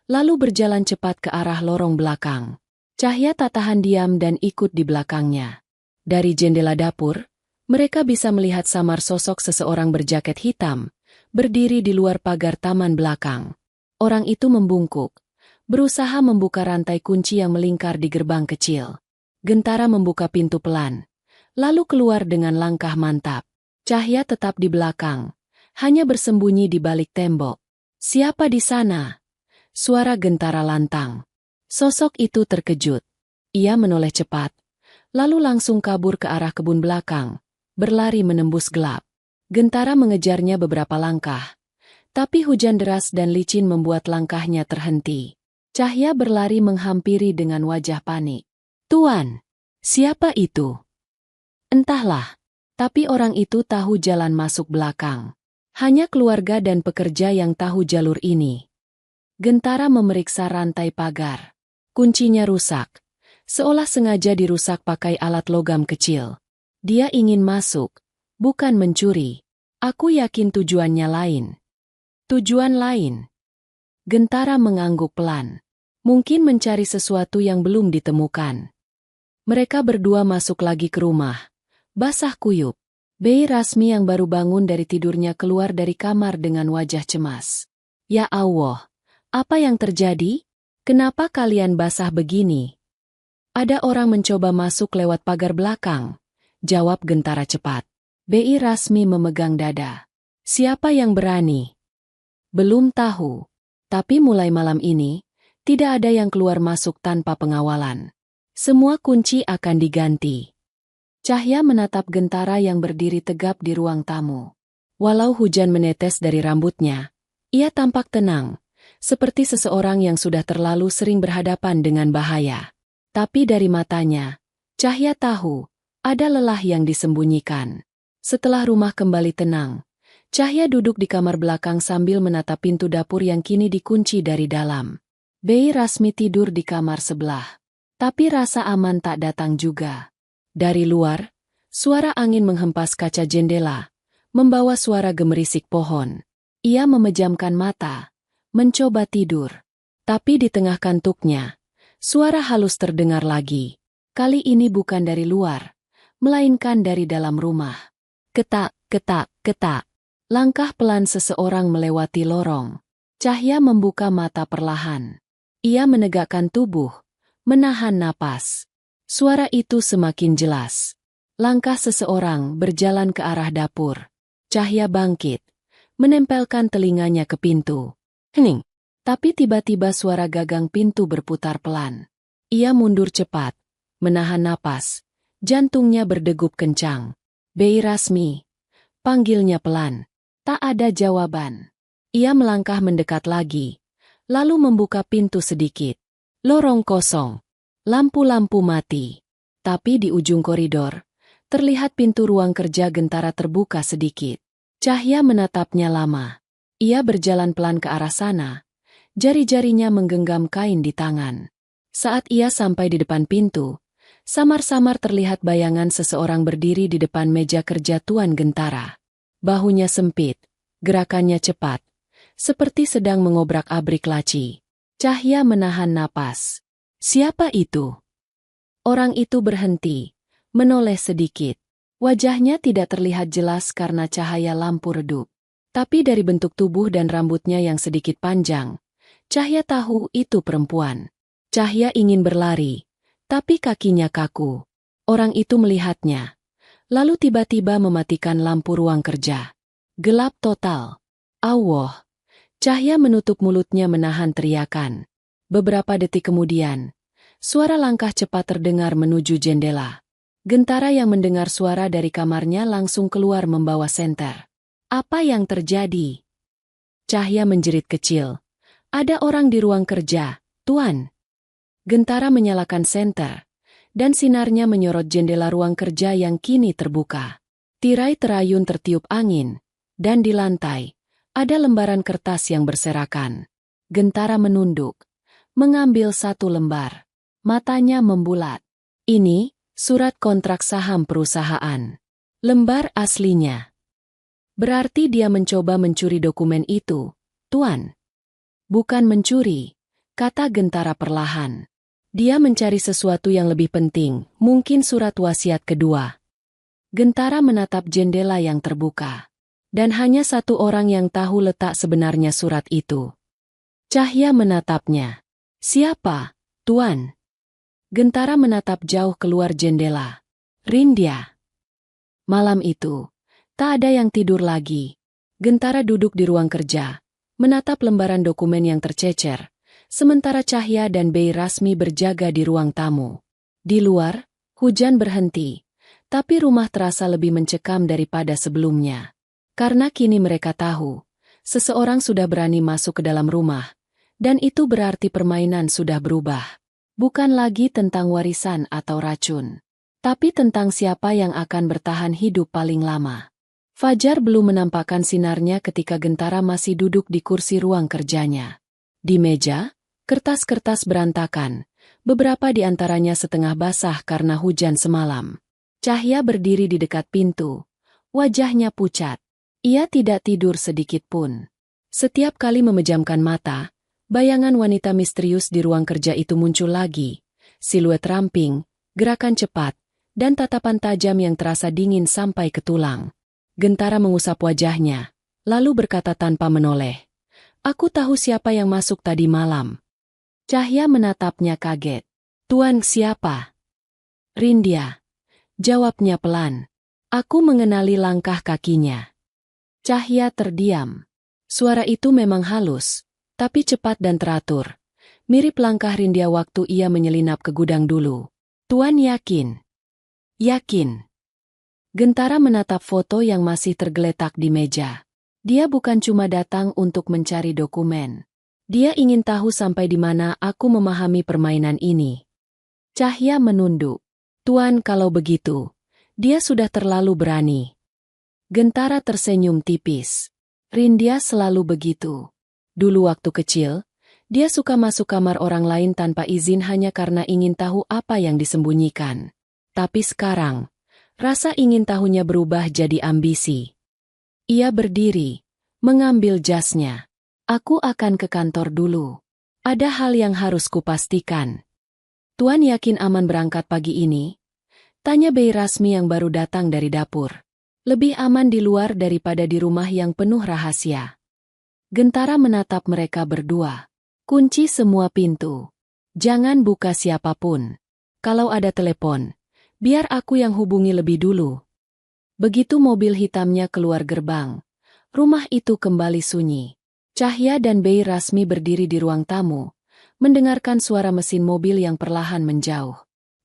lalu berjalan cepat ke arah lorong belakang. Cahya tak tahan diam dan ikut di belakangnya. Dari jendela dapur, mereka bisa melihat samar sosok seseorang berjaket hitam, berdiri di luar pagar taman belakang. Orang itu membungkuk, berusaha membuka rantai kunci yang melingkar di gerbang kecil. Gentara membuka pintu pelan, lalu keluar dengan langkah mantap. Cahya tetap di belakang, hanya bersembunyi di balik tembok. Siapa di sana? Suara Gentara lantang. Sosok itu terkejut. Ia menoleh cepat, lalu langsung kabur ke arah kebun belakang, berlari menembus gelap. Gentara mengejarnya beberapa langkah, tapi hujan deras dan licin membuat langkahnya terhenti. Cahya berlari menghampiri dengan wajah panik. Tuan, siapa itu? Entahlah, tapi orang itu tahu jalan masuk belakang. Hanya keluarga dan pekerja yang tahu jalur ini. Gentara memeriksa rantai pagar. Kuncinya rusak, seolah sengaja dirusak pakai alat logam kecil. Dia ingin masuk, bukan mencuri. Aku yakin tujuannya lain. Tujuan lain? Gentara mengangguk pelan. Mungkin mencari sesuatu yang belum ditemukan. Mereka berdua masuk lagi ke rumah. Basah kuyup. Bei Rasmi yang baru bangun dari tidurnya keluar dari kamar dengan wajah cemas. Ya Allah, apa yang terjadi? Kenapa kalian basah begini? Ada orang mencoba masuk lewat pagar belakang. Jawab Gentara cepat. Bei Rasmi memegang dada. Siapa yang berani? Belum tahu. Tapi mulai malam ini, tidak ada yang keluar masuk tanpa pengawalan. Semua kunci akan diganti. Cahya menatap Gentara yang berdiri tegap di ruang tamu. Walau hujan menetes dari rambutnya, ia tampak tenang, seperti seseorang yang sudah terlalu sering berhadapan dengan bahaya. Tapi dari matanya, Cahya tahu, ada lelah yang disembunyikan. Setelah rumah kembali tenang, Cahya duduk di kamar belakang sambil menatap pintu dapur yang kini dikunci dari dalam. Bei Rasmi tidur di kamar sebelah. Tapi rasa aman tak datang juga. Dari luar, suara angin menghempas kaca jendela, membawa suara gemerisik pohon. Ia memejamkan mata, mencoba tidur. Tapi di tengah kantuknya, suara halus terdengar lagi. Kali ini bukan dari luar, melainkan dari dalam rumah. Ketak, ketak, ketak. Langkah pelan seseorang melewati lorong. Cahya membuka mata perlahan. Ia menegakkan tubuh, menahan napas. Suara itu semakin jelas. Langkah seseorang berjalan ke arah dapur. Cahya bangkit, menempelkan telinganya ke pintu. Hening. Tapi tiba-tiba suara gagang pintu berputar pelan. Ia mundur cepat, menahan napas. Jantungnya berdegup kencang. Bei Rasmi. Panggilnya pelan. Tak ada jawaban. Ia melangkah mendekat lagi, lalu membuka pintu sedikit. Lorong kosong. Lampu-lampu mati. Tapi di ujung koridor, terlihat pintu ruang kerja Gentara terbuka sedikit. Cahya menatapnya lama. Ia berjalan pelan ke arah sana. Jari-jarinya menggenggam kain di tangan. Saat ia sampai di depan pintu, samar-samar terlihat bayangan seseorang berdiri di depan meja kerja Tuan Gentara. Bahunya sempit, gerakannya cepat, seperti sedang mengobrak-abrik laci. Cahya menahan napas. Siapa itu? Orang itu berhenti, menoleh sedikit. Wajahnya tidak terlihat jelas karena cahaya lampu redup. Tapi dari bentuk tubuh dan rambutnya yang sedikit panjang, Cahya tahu itu perempuan. Cahya ingin berlari, tapi kakinya kaku. Orang itu melihatnya, lalu tiba-tiba mematikan lampu ruang kerja. Gelap total. Allah. Cahya menutup mulutnya menahan teriakan. Beberapa detik kemudian, suara langkah cepat terdengar menuju jendela. Gentara yang mendengar suara dari kamarnya langsung keluar membawa senter. Apa yang terjadi? Cahya menjerit kecil. Ada orang di ruang kerja, Tuan. Gentara menyalakan senter, dan sinarnya menyorot jendela ruang kerja yang kini terbuka. Tirai terayun tertiup angin, dan di lantai, ada lembaran kertas yang berserakan. Gentara menunduk, mengambil satu lembar. Matanya membulat. Ini, surat kontrak saham perusahaan. Lembar aslinya. Berarti dia mencoba mencuri dokumen itu, Tuan. Bukan mencuri, kata Gentara perlahan. Dia mencari sesuatu yang lebih penting, mungkin surat wasiat kedua. Gentara menatap jendela yang terbuka. Dan hanya satu orang yang tahu letak sebenarnya surat itu. Cahya menatapnya. Siapa, Tuan? Gentara menatap jauh keluar jendela. Rindya. Malam itu, tak ada yang tidur lagi. Gentara duduk di ruang kerja, menatap lembaran dokumen yang tercecer. Sementara Cahya dan Bei Rasmi berjaga di ruang tamu. Di luar, hujan berhenti, tapi rumah terasa lebih mencekam daripada sebelumnya. Karena kini mereka tahu, seseorang sudah berani masuk ke dalam rumah, dan itu berarti permainan sudah berubah. Bukan lagi tentang warisan atau racun, tapi tentang siapa yang akan bertahan hidup paling lama. Fajar belum menampakkan sinarnya ketika Gentara masih duduk di kursi ruang kerjanya. Di meja, kertas-kertas berantakan, beberapa di antaranya setengah basah karena hujan semalam. Cahya berdiri di dekat pintu, wajahnya pucat. Ia tidak tidur sedikit pun. Setiap kali memejamkan mata, bayangan wanita misterius di ruang kerja itu muncul lagi. Siluet ramping, gerakan cepat, dan tatapan tajam yang terasa dingin sampai ke tulang. Gentara mengusap wajahnya, lalu berkata tanpa menoleh. Aku tahu siapa yang masuk tadi malam. Cahya menatapnya kaget. Tuan siapa? Rindya. Jawabnya pelan. Aku mengenali langkah kakinya. Cahya terdiam. Suara itu memang halus, tapi cepat dan teratur. Mirip langkah Rindya waktu ia menyelinap ke gudang dulu. Tuan yakin? Yakin. Gentara menatap foto yang masih tergeletak di meja. Dia bukan cuma datang untuk mencari dokumen. Dia ingin tahu sampai di mana aku memahami permainan ini. Cahya menunduk. Tuan kalau begitu, dia sudah terlalu berani. Gentara tersenyum tipis. Rindya selalu begitu. Dulu waktu kecil, dia suka masuk kamar orang lain tanpa izin hanya karena ingin tahu apa yang disembunyikan. Tapi sekarang, rasa ingin tahunya berubah jadi ambisi. Ia berdiri, mengambil jasnya. Aku akan ke kantor dulu. Ada hal yang harus kupastikan. Tuan yakin aman berangkat pagi ini? Tanya Bei Rasmi yang baru datang dari dapur. Lebih aman di luar daripada di rumah yang penuh rahasia. Gentara menatap mereka berdua. Kunci semua pintu. Jangan buka siapapun. Kalau ada telepon, biar aku yang hubungi lebih dulu. Begitu mobil hitamnya keluar gerbang, rumah itu kembali sunyi. Cahya dan Bei Rasmi berdiri di ruang tamu, mendengarkan suara mesin mobil yang perlahan menjauh.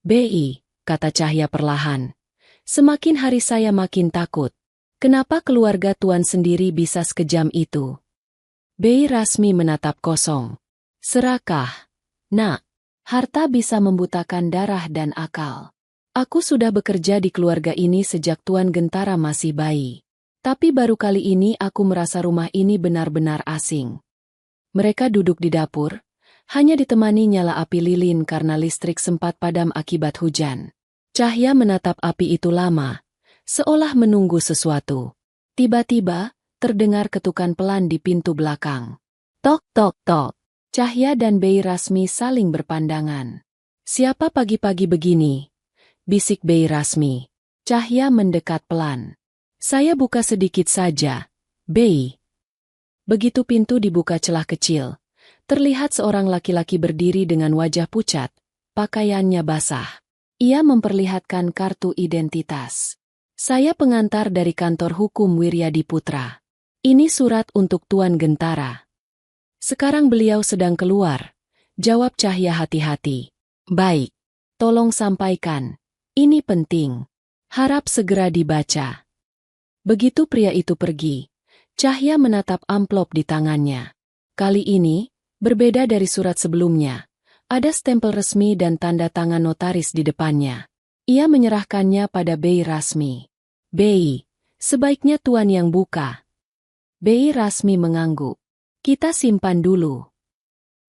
Bei, kata Cahya perlahan. Semakin hari saya makin takut. Kenapa keluarga Tuan sendiri bisa sekejam itu? Bei Rasmi menatap kosong. Serakah, nak. Harta bisa membutakan darah dan akal. Aku sudah bekerja di keluarga ini sejak Tuan Gentara masih bayi. Tapi baru kali ini aku merasa rumah ini benar-benar asing. Mereka duduk di dapur, hanya ditemani nyala api lilin karena listrik sempat padam akibat hujan. Cahya menatap api itu lama, seolah menunggu sesuatu. Tiba-tiba, terdengar ketukan pelan di pintu belakang. Tok tok tok. Cahya dan Bei Rasmi saling berpandangan. Siapa pagi-pagi begini? Bisik Bei Rasmi. Cahya mendekat pelan. Saya buka sedikit saja, Bei. Begitu pintu dibuka celah kecil, terlihat seorang laki-laki berdiri dengan wajah pucat, pakaiannya basah. Ia memperlihatkan kartu identitas. Saya pengantar dari kantor hukum Wiryadi Putra. Ini surat untuk Tuan Gentara. Sekarang beliau sedang keluar, Jawab Cahya hati-hati. Baik. Tolong sampaikan. Ini penting. Harap segera dibaca. Begitu pria itu pergi, Cahya menatap amplop di tangannya. Kali ini, berbeda dari surat sebelumnya. Ada stempel resmi dan tanda tangan notaris di depannya. Ia menyerahkannya pada Bei Rasmi. Bei, sebaiknya Tuan yang buka. Bei Rasmi mengangguk. Kita simpan dulu.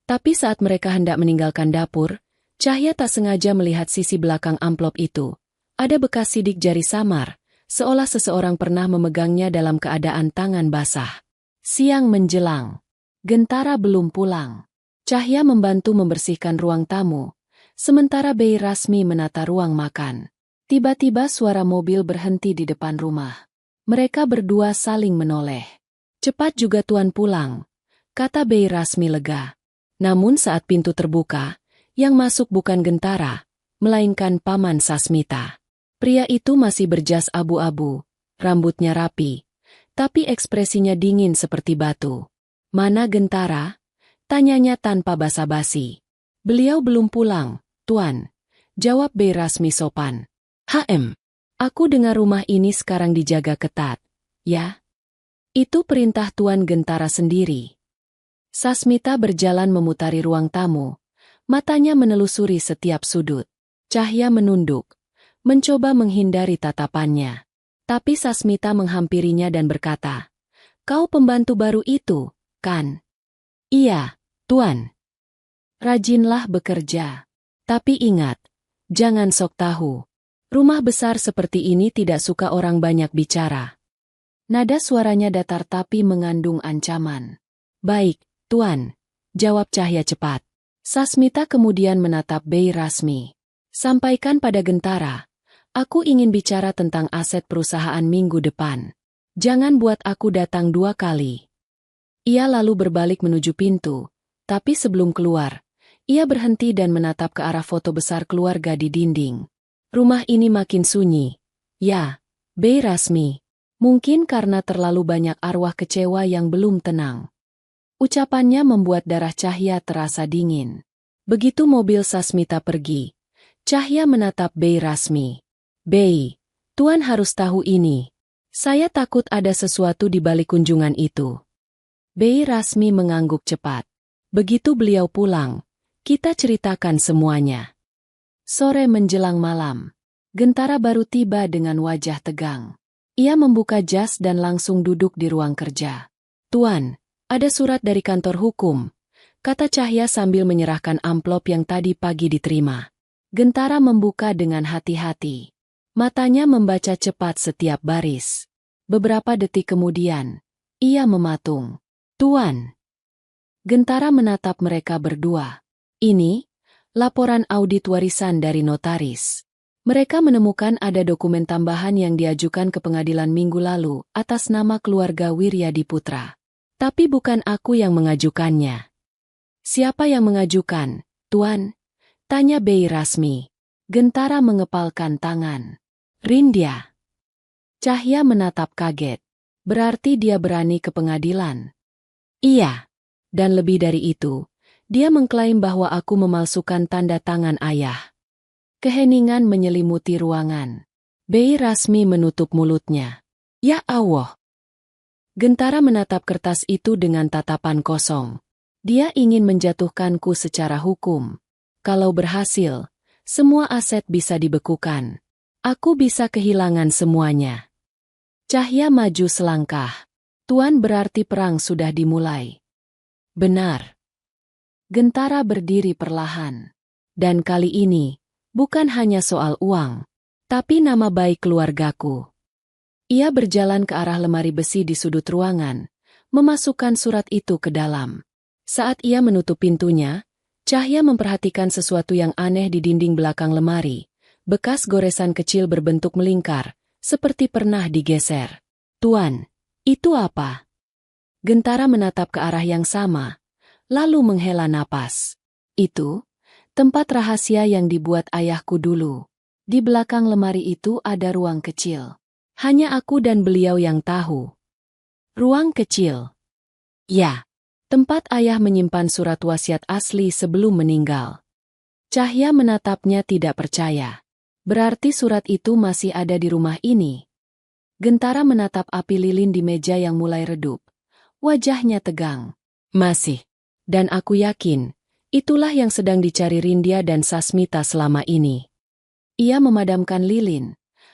Tapi saat mereka hendak meninggalkan dapur, Cahya tak sengaja melihat sisi belakang amplop itu. Ada bekas sidik jari samar, seolah seseorang pernah memegangnya dalam keadaan tangan basah. Siang menjelang. Gentara belum pulang. Cahya membantu membersihkan ruang tamu, sementara Bei Rasmi menata ruang makan. Tiba-tiba suara mobil berhenti di depan rumah. Mereka berdua saling menoleh. Cepat juga Tuan pulang, kata Bei Rasmi lega. Namun saat pintu terbuka, yang masuk bukan Gentara, melainkan Paman Sasmita. Pria itu masih berjas abu-abu, rambutnya rapi, tapi ekspresinya dingin seperti batu. Mana Gentara? Tanyanya tanpa basa-basi. Beliau belum pulang, Tuan, jawab Bei Rasmi sopan. Aku dengar rumah ini sekarang dijaga ketat. Ya? Itu perintah Tuan Gentara sendiri. Sasmita berjalan memutari ruang tamu, matanya menelusuri setiap sudut. Cahya menunduk, mencoba menghindari tatapannya. Tapi Sasmita menghampirinya dan berkata, "Kau pembantu baru itu, kan?" "Iya, Tuan." "Rajinlah bekerja. Tapi ingat, jangan sok tahu. Rumah besar seperti ini tidak suka orang banyak bicara." Nada suaranya datar tapi mengandung ancaman. "Baik, Tuan," jawab Cahya cepat. Sasmita kemudian menatap Bei Rasmi. "Sampaikan pada Gentara, aku ingin bicara tentang aset perusahaan minggu depan. Jangan buat aku datang 2 kali." Ia lalu berbalik menuju pintu, tapi sebelum keluar, ia berhenti dan menatap ke arah foto besar keluarga di dinding. Rumah ini makin sunyi. Ya, Bei Rasmi. Mungkin karena terlalu banyak arwah kecewa yang belum tenang. Ucapannya membuat darah Cahya terasa dingin. Begitu mobil Sasmita pergi, Cahya menatap Bei Rasmi. "Bei, Tuan harus tahu ini. Saya takut ada sesuatu di balik kunjungan itu." Bei Rasmi mengangguk cepat. "Begitu beliau pulang, kita ceritakan semuanya." Sore menjelang malam, Gentara baru tiba dengan wajah tegang. Ia membuka jas dan langsung duduk di ruang kerja. "Tuan, ada surat dari kantor hukum," kata Cahya sambil menyerahkan amplop yang tadi pagi diterima. Gentara membuka dengan hati-hati. Matanya membaca cepat setiap baris. Beberapa detik kemudian, ia mematung. "Tuan." Gentara menatap mereka berdua. "Ini, laporan audit warisan dari notaris. Mereka menemukan ada dokumen tambahan yang diajukan ke pengadilan minggu lalu atas nama keluarga Wiryadi Putra. Tapi bukan aku yang mengajukannya." "Siapa yang mengajukan, Tuan?" tanya Bei Rasmi. Gentara mengepalkan tangan. "Rindya." Cahya menatap kaget. "Berarti dia berani ke pengadilan?" "Iya. Dan lebih dari itu, dia mengklaim bahwa aku memalsukan tanda tangan ayah." Keheningan menyelimuti ruangan. Bei Rasmi menutup mulutnya. "Ya Allah." Gentara menatap kertas itu dengan tatapan kosong. Dia ingin menjatuhkanku secara hukum. Kalau berhasil, semua aset bisa dibekukan. Aku bisa kehilangan semuanya. Cahya maju selangkah. "Tuan, berarti perang sudah dimulai." "Benar." Gentara berdiri perlahan. "Dan kali ini, bukan hanya soal uang, tapi nama baik keluargaku." Ia berjalan ke arah lemari besi di sudut ruangan, memasukkan surat itu ke dalam. Saat ia menutup pintunya, Cahya memperhatikan sesuatu yang aneh di dinding belakang lemari. Bekas goresan kecil berbentuk melingkar, seperti pernah digeser. "Tuan, itu apa?" Gentara menatap ke arah yang sama, lalu menghela napas. "Itu tempat rahasia yang dibuat ayahku dulu. Di belakang lemari itu ada ruang kecil. Hanya aku dan beliau yang tahu." "Ruang kecil?" "Ya. Tempat ayah menyimpan surat wasiat asli sebelum meninggal. Cahya menatapnya tidak percaya. Berarti surat itu masih ada di rumah ini. Gentara menatap api lilin di meja yang mulai redup. Wajahnya tegang. Masih. Dan aku yakin, itulah yang sedang dicari Rindya dan Sasmita selama ini. Ia memadamkan lilin,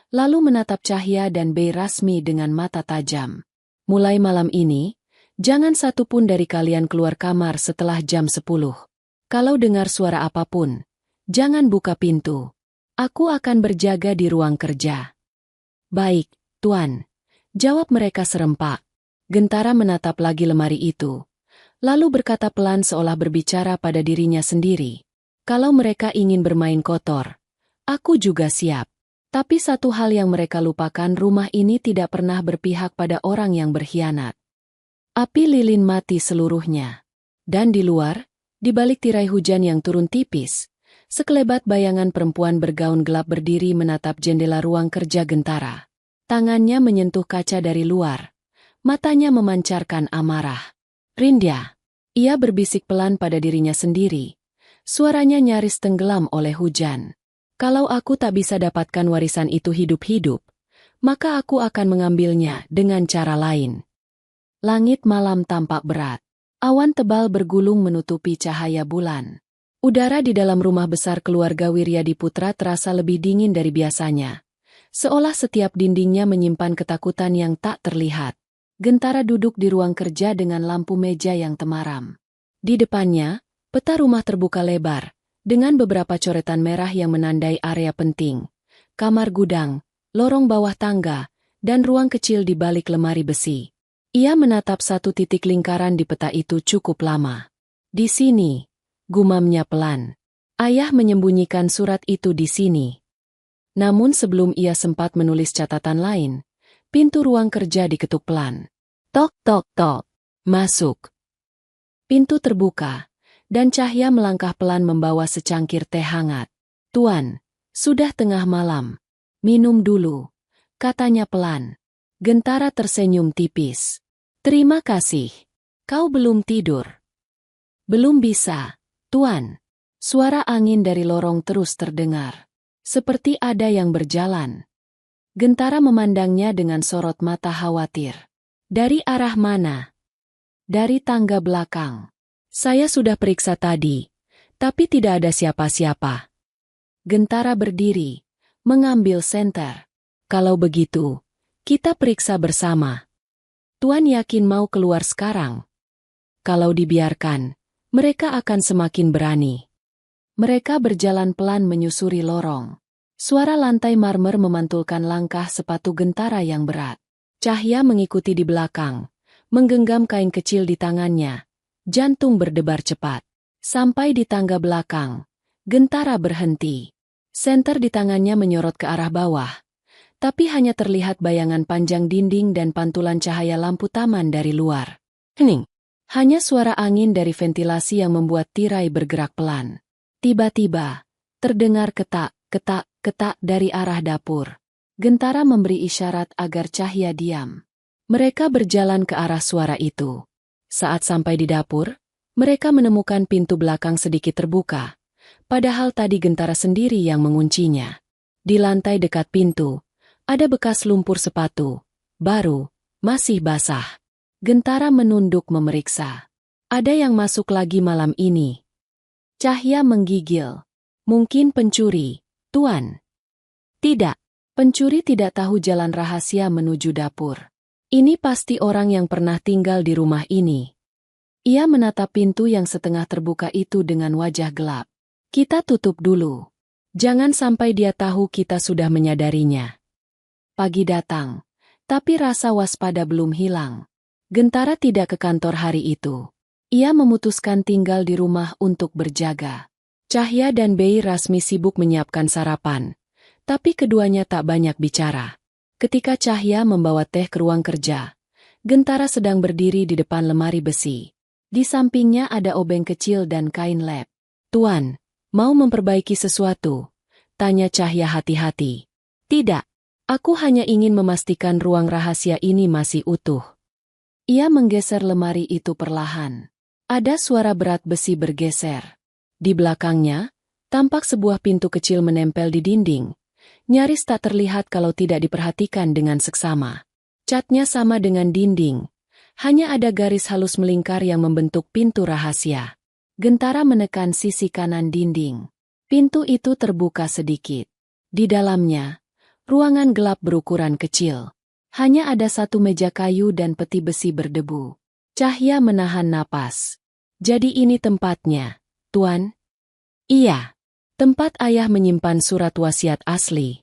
lalu menatap Cahya dan Bei Rasmi dengan mata tajam. Mulai malam ini, jangan satu pun dari kalian keluar kamar setelah jam 10. Kalau dengar suara apapun, jangan buka pintu. Aku akan berjaga di ruang kerja. Baik, Tuan. Jawab mereka serempak. Gentara menatap lagi lemari itu. Lalu berkata pelan seolah berbicara pada dirinya sendiri. Kalau mereka ingin bermain kotor, aku juga siap. Tapi satu hal yang mereka lupakan, rumah ini tidak pernah berpihak pada orang yang berkhianat. Api lilin mati seluruhnya. Dan di luar, di balik tirai hujan yang turun tipis, sekelebat bayangan perempuan bergaun gelap berdiri menatap jendela ruang kerja Gentara. Tangannya menyentuh kaca dari luar. Matanya memancarkan amarah. Rindya. Ia berbisik pelan pada dirinya sendiri. Suaranya nyaris tenggelam oleh hujan. Kalau aku tak bisa dapatkan warisan itu hidup-hidup, maka aku akan mengambilnya dengan cara lain. Langit malam tampak berat. Awan tebal bergulung menutupi cahaya bulan. Udara di dalam rumah besar keluarga Wiryadiputra terasa lebih dingin dari biasanya. Seolah setiap dindingnya menyimpan ketakutan yang tak terlihat. Gentara duduk di ruang kerja dengan lampu meja yang temaram. Di depannya, peta rumah terbuka lebar, dengan beberapa coretan merah yang menandai area penting. Kamar gudang, lorong bawah tangga, dan ruang kecil di balik lemari besi. Ia menatap satu titik lingkaran di peta itu cukup lama. Di sini, gumamnya pelan. Ayah menyembunyikan surat itu di sini. Namun sebelum ia sempat menulis catatan lain, pintu ruang kerja diketuk pelan. Tok, tok, tok. Masuk. Pintu terbuka, dan Cahya melangkah pelan membawa secangkir teh hangat. Tuan, sudah tengah malam. Minum dulu, katanya pelan. Gentara tersenyum tipis. Terima kasih. Kau belum tidur? Belum bisa, Tuan. Suara angin dari lorong terus terdengar. Seperti ada yang berjalan. Gentara memandangnya dengan sorot mata khawatir. Dari arah mana? Dari tangga belakang. Saya sudah periksa tadi, tapi tidak ada siapa-siapa. Gentara berdiri, mengambil senter. Kalau begitu, kita periksa bersama. Tuan yakin mau keluar sekarang? Kalau dibiarkan, mereka akan semakin berani. Mereka berjalan pelan menyusuri lorong. Suara lantai marmer memantulkan langkah sepatu Gentara yang berat. Cahya mengikuti di belakang, menggenggam kain kecil di tangannya. Jantung berdebar cepat. Sampai di tangga belakang, Gentara berhenti. Senter di tangannya menyorot ke arah bawah. Tapi hanya terlihat bayangan panjang dinding dan pantulan cahaya lampu taman dari luar. Hening. Hanya suara angin dari ventilasi yang membuat tirai bergerak pelan. Tiba-tiba, terdengar ketak, ketak, ketak dari arah dapur. Gentara memberi isyarat agar Cahya diam. Mereka berjalan ke arah suara itu. Saat sampai di dapur, mereka menemukan pintu belakang sedikit terbuka. Padahal tadi Gentara sendiri yang menguncinya. Di lantai dekat pintu, ada bekas lumpur sepatu. Baru, masih basah. Gentara menunduk memeriksa. Ada yang masuk lagi malam ini. Cahya menggigil. Mungkin pencuri, Tuan. Tidak, pencuri tidak tahu jalan rahasia menuju dapur. Ini pasti orang yang pernah tinggal di rumah ini. Ia menatap pintu yang setengah terbuka itu dengan wajah gelap. Kita tutup dulu. Jangan sampai dia tahu kita sudah menyadarinya. Pagi datang, tapi rasa waspada belum hilang. Gentara tidak ke kantor hari itu. Ia memutuskan tinggal di rumah untuk berjaga. Cahya dan Bei Rasmi sibuk menyiapkan sarapan, tapi keduanya tak banyak bicara. Ketika Cahya membawa teh ke ruang kerja, Gentara sedang berdiri di depan lemari besi. Di sampingnya ada obeng kecil dan kain lap. Tuan, mau memperbaiki sesuatu? Tanya Cahya hati-hati. Tidak, aku hanya ingin memastikan ruang rahasia ini masih utuh. Ia menggeser lemari itu perlahan. Ada suara berat besi bergeser. Di belakangnya, tampak sebuah pintu kecil menempel di dinding. Nyaris tak terlihat kalau tidak diperhatikan dengan seksama. Catnya sama dengan dinding. Hanya ada garis halus melingkar yang membentuk pintu rahasia. Gentara menekan sisi kanan dinding. Pintu itu terbuka sedikit. Di dalamnya, ruangan gelap berukuran kecil. Hanya ada satu meja kayu dan peti besi berdebu. Cahya menahan napas. Jadi ini tempatnya, Tuan? Iya. Tempat ayah menyimpan surat wasiat asli.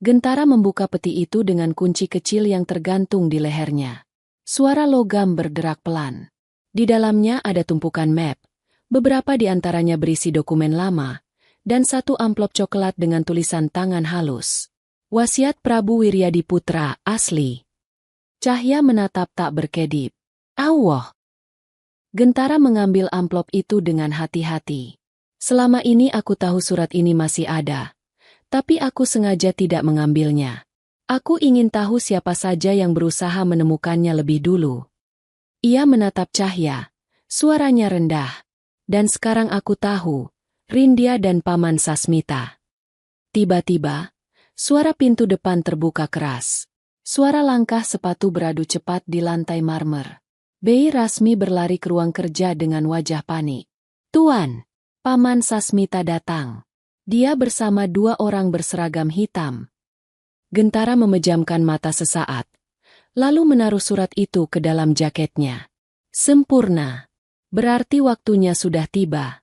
Gentara membuka peti itu dengan kunci kecil yang tergantung di lehernya. Suara logam berderak pelan. Di dalamnya ada tumpukan map. Beberapa di antaranya berisi dokumen lama. Dan satu amplop coklat dengan tulisan tangan halus. Wasiat Prabu Wiryadiputra asli. Cahya menatap tak berkedip. Allah! Gentara mengambil amplop itu dengan hati-hati. Selama ini aku tahu surat ini masih ada. Tapi aku sengaja tidak mengambilnya. Aku ingin tahu siapa saja yang berusaha menemukannya lebih dulu. Ia menatap Cahya. Suaranya rendah. Dan sekarang aku tahu, Rindya dan Paman Sasmita. Tiba-tiba, suara pintu depan terbuka keras. Suara langkah sepatu beradu cepat di lantai marmer. Bei Rasmi berlari ke ruang kerja dengan wajah panik. Tuan, Paman Sasmita datang. Dia bersama dua orang berseragam hitam. Gentara memejamkan mata sesaat, lalu menaruh surat itu ke dalam jaketnya. Sempurna. Berarti waktunya sudah tiba.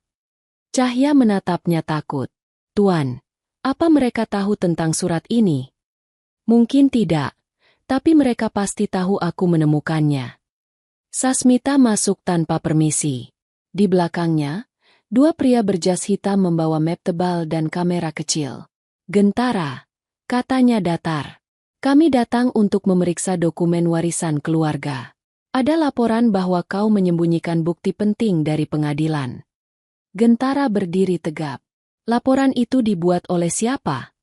Cahya menatapnya takut. Tuan, apa mereka tahu tentang surat ini? Mungkin tidak, tapi mereka pasti tahu aku menemukannya. Sasmita masuk tanpa permisi. Di belakangnya, dua pria berjas hitam membawa map tebal dan kamera kecil. Gentara, katanya datar. Kami datang untuk memeriksa dokumen warisan keluarga. Ada laporan bahwa kau menyembunyikan bukti penting dari pengadilan. Gentara berdiri tegap. Laporan itu dibuat oleh siapa?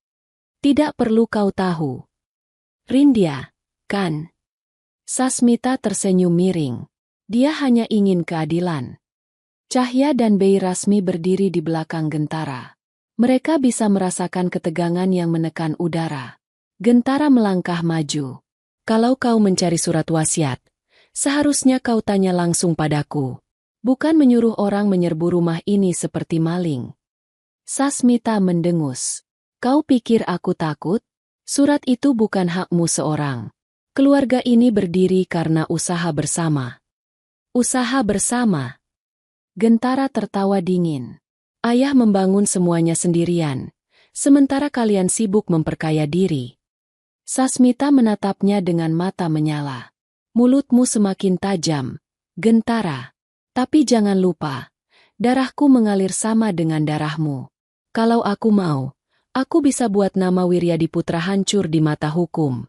Tidak perlu kau tahu. Rindya, kan? Sasmita tersenyum miring. Dia hanya ingin keadilan. Cahya dan Bei Rasmi berdiri di belakang Gentara. Mereka bisa merasakan ketegangan yang menekan udara. Gentara melangkah maju. Kalau kau mencari surat wasiat, seharusnya kau tanya langsung padaku. Bukan menyuruh orang menyerbu rumah ini seperti maling. Sasmita mendengus. Kau pikir aku takut? Surat itu bukan hakmu seorang. Keluarga ini berdiri karena usaha bersama. Usaha bersama. Gentara tertawa dingin. Ayah membangun semuanya sendirian, sementara kalian sibuk memperkaya diri. Sasmita menatapnya dengan mata menyala. Mulutmu semakin tajam, Gentara. Tapi jangan lupa, darahku mengalir sama dengan darahmu. Kalau aku mau, aku bisa buat nama Wiryadiputra hancur di mata hukum.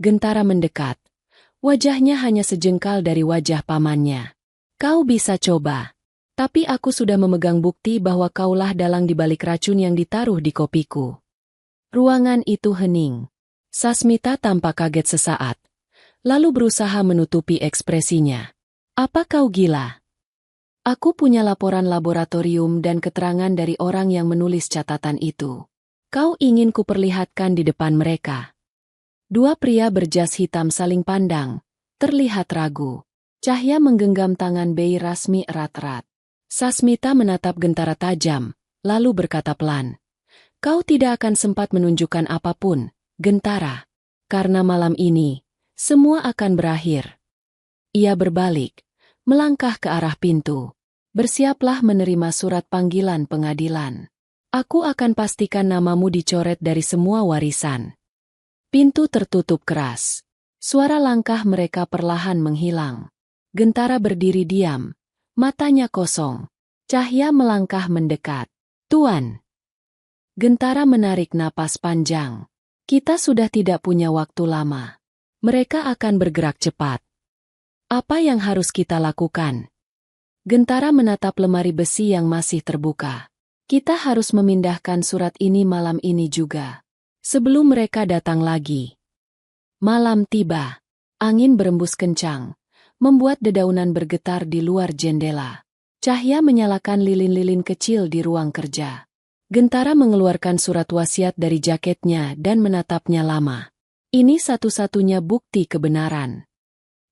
Gentara mendekat. Wajahnya hanya sejengkal dari wajah pamannya. Kau bisa coba. Tapi aku sudah memegang bukti bahwa kaulah dalang di balik racun yang ditaruh di kopiku. Ruangan itu hening. Sasmita tampak kaget sesaat. Lalu berusaha menutupi ekspresinya. Apa kau gila? Aku punya laporan laboratorium dan keterangan dari orang yang menulis catatan itu. Kau ingin kuperlihatkan di depan mereka. Dua pria berjas hitam saling pandang, terlihat ragu. Cahya menggenggam tangan Bei Rasmi erat-erat. Sasmita menatap Gentara tajam, lalu berkata pelan. Kau tidak akan sempat menunjukkan apapun, Gentara. Karena malam ini, semua akan berakhir. Ia berbalik, melangkah ke arah pintu. Bersiaplah menerima surat panggilan pengadilan. Aku akan pastikan namamu dicoret dari semua warisan. Pintu tertutup keras. Suara langkah mereka perlahan menghilang. Gentara berdiri diam, matanya kosong. Cahya melangkah mendekat. Tuan. Gentara menarik napas panjang. Kita sudah tidak punya waktu lama. Mereka akan bergerak cepat. Apa yang harus kita lakukan? Gentara menatap lemari besi yang masih terbuka. Kita harus memindahkan surat ini malam ini juga. Sebelum mereka datang lagi. Malam tiba. Angin berembus kencang, membuat dedaunan bergetar di luar jendela. Cahya menyalakan lilin-lilin kecil di ruang kerja. Gentara mengeluarkan surat wasiat dari jaketnya dan menatapnya lama. Ini satu-satunya bukti kebenaran.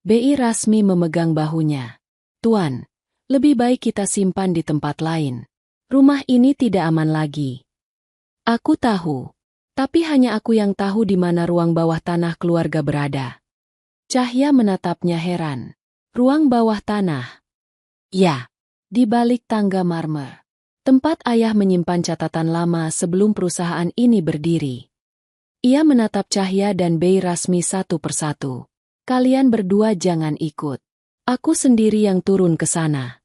Bi Rasmi memegang bahunya. Tuan, lebih baik kita simpan di tempat lain. Rumah ini tidak aman lagi. Aku tahu. Tapi hanya aku yang tahu di mana ruang bawah tanah keluarga berada. Cahya menatapnya heran. Ruang bawah tanah? Ya, di balik tangga marmer. Tempat ayah menyimpan catatan lama sebelum perusahaan ini berdiri. Ia menatap Cahya dan Bi Rasmi satu persatu. Kalian berdua jangan ikut. Aku sendiri yang turun ke sana.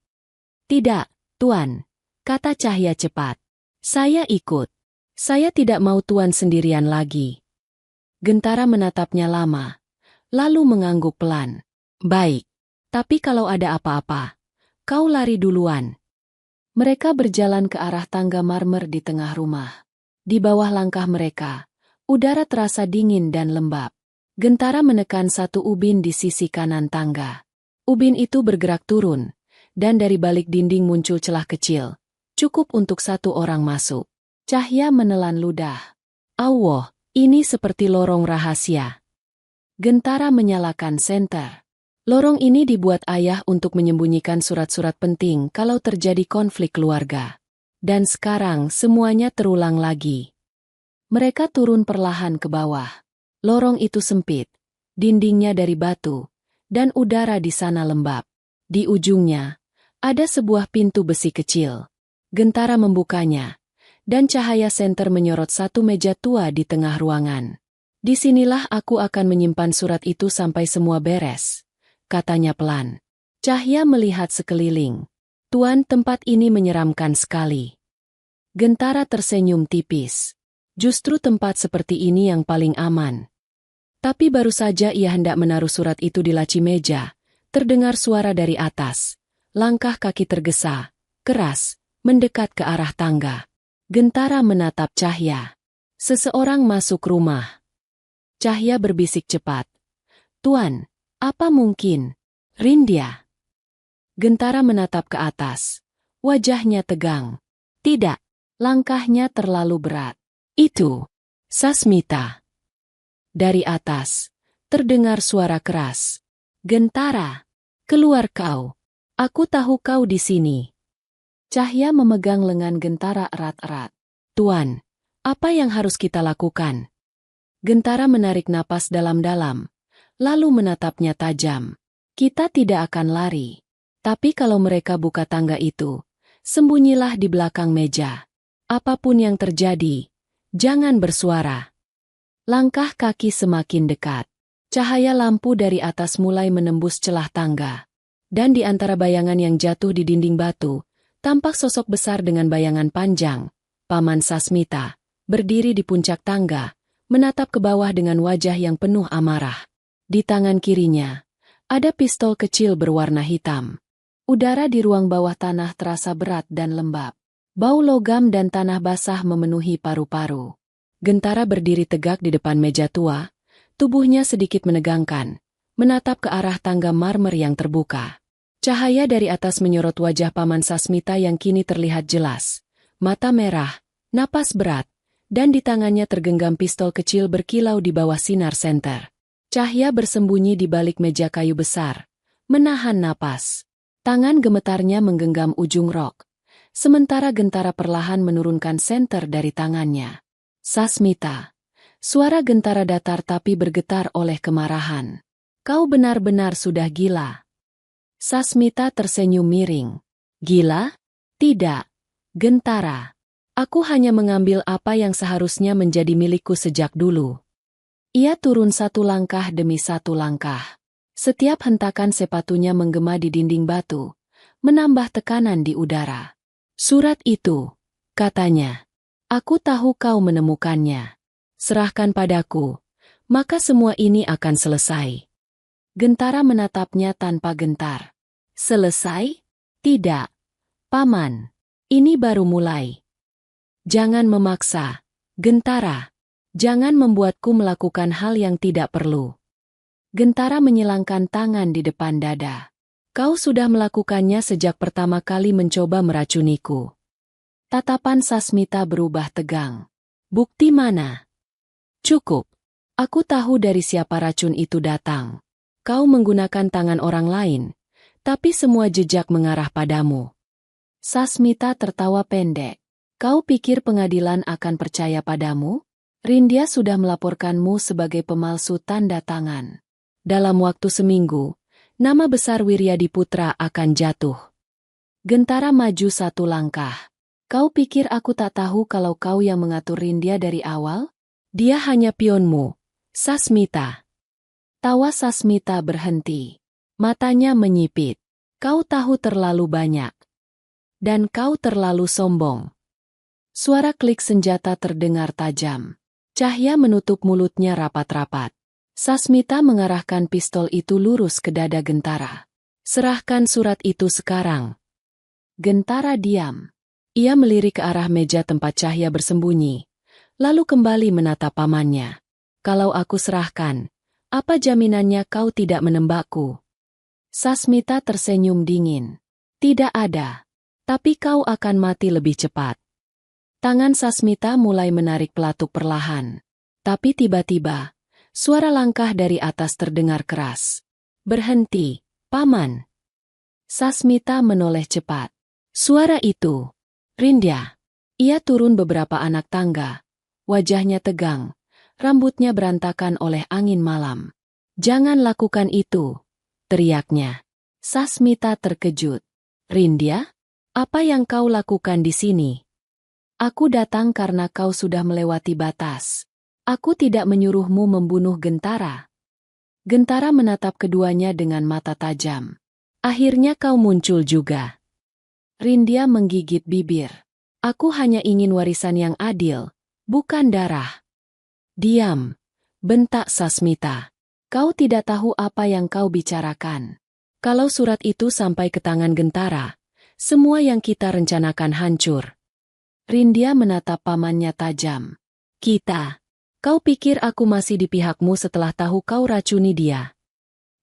Tidak, Tuan, kata Cahya cepat. Saya ikut. Saya tidak mau Tuan sendirian lagi. Gentara menatapnya lama, lalu mengangguk pelan. Baik, tapi kalau ada apa-apa, kau lari duluan. Mereka berjalan ke arah tangga marmer di tengah rumah. Di bawah langkah mereka, udara terasa dingin dan lembab. Gentara menekan satu ubin di sisi kanan tangga. Ubin itu bergerak turun, dan dari balik dinding muncul celah kecil, cukup untuk satu orang masuk. Cahya menelan ludah. Allah, ini seperti lorong rahasia. Gentara menyalakan senter. Lorong ini dibuat ayah untuk menyembunyikan surat-surat penting kalau terjadi konflik keluarga. Dan sekarang semuanya terulang lagi. Mereka turun perlahan ke bawah. Lorong itu sempit, dindingnya dari batu, dan udara di sana lembab. Di ujungnya, ada sebuah pintu besi kecil. Gentara membukanya. Dan cahaya senter menyorot satu meja tua di tengah ruangan. Disinilah aku akan menyimpan surat itu sampai semua beres, katanya pelan. Cahya melihat sekeliling. Tuan, tempat ini menyeramkan sekali. Gentara tersenyum tipis. Justru tempat seperti ini yang paling aman. Tapi baru saja ia hendak menaruh surat itu di laci meja, terdengar suara dari atas. Langkah kaki tergesa, keras, mendekat ke arah tangga. Gentara menatap Cahya. Seseorang masuk rumah. Cahya berbisik cepat. Tuan, apa mungkin? Rindya. Gentara menatap ke atas. Wajahnya tegang. Tidak, langkahnya terlalu berat. Itu Sasmita. Dari atas, terdengar suara keras. Gentara, keluar kau. Aku tahu kau di sini. Cahya memegang lengan Gentara erat-erat. Tuan, apa yang harus kita lakukan? Gentara menarik napas dalam-dalam, lalu menatapnya tajam. Kita tidak akan lari. Tapi kalau mereka buka tangga itu, sembunyilah di belakang meja. Apapun yang terjadi, jangan bersuara. Langkah kaki semakin dekat. Cahaya lampu dari atas mulai menembus celah tangga. Dan di antara bayangan yang jatuh di dinding batu, tampak sosok besar dengan bayangan panjang, Paman Sasmita, berdiri di puncak tangga, menatap ke bawah dengan wajah yang penuh amarah. Di tangan kirinya, ada pistol kecil berwarna hitam. Udara di ruang bawah tanah terasa berat dan lembab. Bau logam dan tanah basah memenuhi paru-paru. Gentara berdiri tegak di depan meja tua, tubuhnya sedikit menegangkan, menatap ke arah tangga marmer yang terbuka. Cahaya dari atas menyorot wajah Paman Sasmita yang kini terlihat jelas. Mata merah, napas berat, dan di tangannya tergenggam pistol kecil berkilau di bawah sinar senter. Cahya bersembunyi di balik meja kayu besar, menahan napas. Tangan gemetarnya menggenggam ujung rok. Sementara Gentara perlahan menurunkan senter dari tangannya. Sasmita. Suara Gentara datar tapi bergetar oleh kemarahan. Kau benar-benar sudah gila. Sasmita tersenyum miring. Gila? Tidak. Gentara. Aku hanya mengambil apa yang seharusnya menjadi milikku sejak dulu. Ia turun satu langkah demi satu langkah. Setiap hentakan sepatunya menggema di dinding batu, menambah tekanan di udara. Surat itu, katanya. Aku tahu kau menemukannya. Serahkan padaku, maka semua ini akan selesai. Gentara menatapnya tanpa gentar. Selesai? Tidak. Paman, ini baru mulai. Jangan memaksa, Gentara. Jangan membuatku melakukan hal yang tidak perlu. Gentara menyilangkan tangan di depan dada. Kau sudah melakukannya sejak pertama kali mencoba meracuniku. Tatapan Sasmita berubah tegang. Bukti mana? Cukup. Aku tahu dari siapa racun itu datang. Kau menggunakan tangan orang lain, tapi semua jejak mengarah padamu. Sasmita tertawa pendek. Kau pikir pengadilan akan percaya padamu? Rindya sudah melaporkanmu sebagai pemalsu tanda tangan. Dalam waktu seminggu, nama besar Wiryadiputra akan jatuh. Gentara maju satu langkah. Kau pikir aku tak tahu kalau kau yang mengatur Rindya dari awal? Dia hanya pionmu, Sasmita. Tawa Sasmita berhenti. Matanya menyipit. Kau tahu terlalu banyak. Dan kau terlalu sombong. Suara klik senjata terdengar tajam. Cahya menutup mulutnya rapat-rapat. Sasmita mengarahkan pistol itu lurus ke dada Gentara. Serahkan surat itu sekarang. Gentara diam. Ia melirik ke arah meja tempat Cahya bersembunyi, lalu kembali menatap pamannya. Kalau aku serahkan, apa jaminannya kau tidak menembakku? Sasmita tersenyum dingin. Tidak ada. Tapi kau akan mati lebih cepat. Tangan Sasmita mulai menarik pelatuk perlahan. Tapi tiba-tiba, suara langkah dari atas terdengar keras. Berhenti, Paman. Sasmita menoleh cepat. Suara itu. Rindya. Ia turun beberapa anak tangga. Wajahnya tegang. Rambutnya berantakan oleh angin malam. Jangan lakukan itu, teriaknya. Sasmita terkejut. Rindya? Apa yang kau lakukan di sini? Aku datang karena kau sudah melewati batas. Aku tidak menyuruhmu membunuh Gentara. Gentara menatap keduanya dengan mata tajam. Akhirnya kau muncul juga. Rindya menggigit bibir. Aku hanya ingin warisan yang adil, bukan darah. Diam, bentak Sasmita. Kau tidak tahu apa yang kau bicarakan. Kalau surat itu sampai ke tangan Gentara, semua yang kita rencanakan hancur. Rindya menatap pamannya tajam. Kita. Kau pikir aku masih di pihakmu setelah tahu kau racuni dia?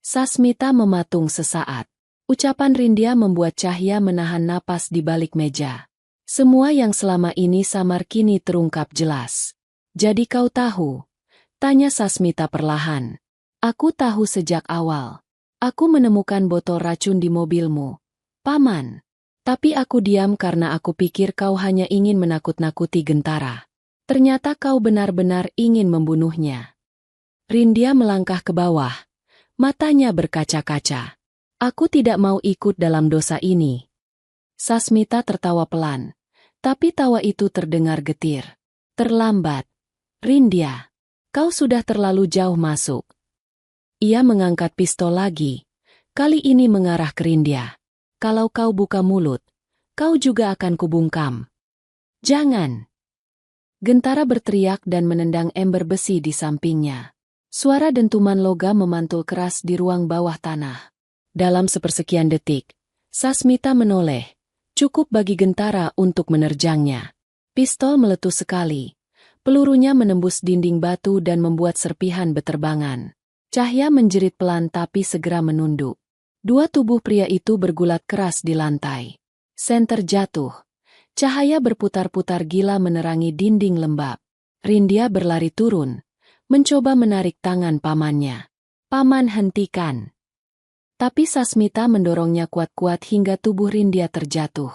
Sasmita mematung sesaat. Ucapan Rindya membuat Cahya menahan napas di balik meja. Semua yang selama ini samar kini terungkap jelas. Jadi kau tahu? Tanya Sasmita perlahan. Aku tahu sejak awal. Aku menemukan botol racun di mobilmu, Paman. Tapi aku diam karena aku pikir kau hanya ingin menakut-nakuti Gentara. Ternyata kau benar-benar ingin membunuhnya. Rindya melangkah ke bawah. Matanya berkaca-kaca. Aku tidak mau ikut dalam dosa ini. Sasmita tertawa pelan. Tapi tawa itu terdengar getir. Terlambat. Rindya. Kau sudah terlalu jauh masuk. Ia mengangkat pistol lagi. Kali ini mengarah ke Rindya. Kalau kau buka mulut, kau juga akan kubungkam. Jangan. Gentara berteriak dan menendang ember besi di sampingnya. Suara dentuman logam memantul keras di ruang bawah tanah. Dalam sepersekian detik, Sasmita menoleh. Cukup bagi Gentara untuk menerjangnya. Pistol meletus sekali. Pelurunya menembus dinding batu dan membuat serpihan beterbangan. Cahya menjerit pelan tapi segera menunduk. Dua tubuh pria itu bergulat keras di lantai. Senter jatuh. Cahaya berputar-putar gila menerangi dinding lembab. Rindya berlari turun, mencoba menarik tangan pamannya. Paman, hentikan. Tapi Sasmita mendorongnya kuat-kuat hingga tubuh Rindya terjatuh.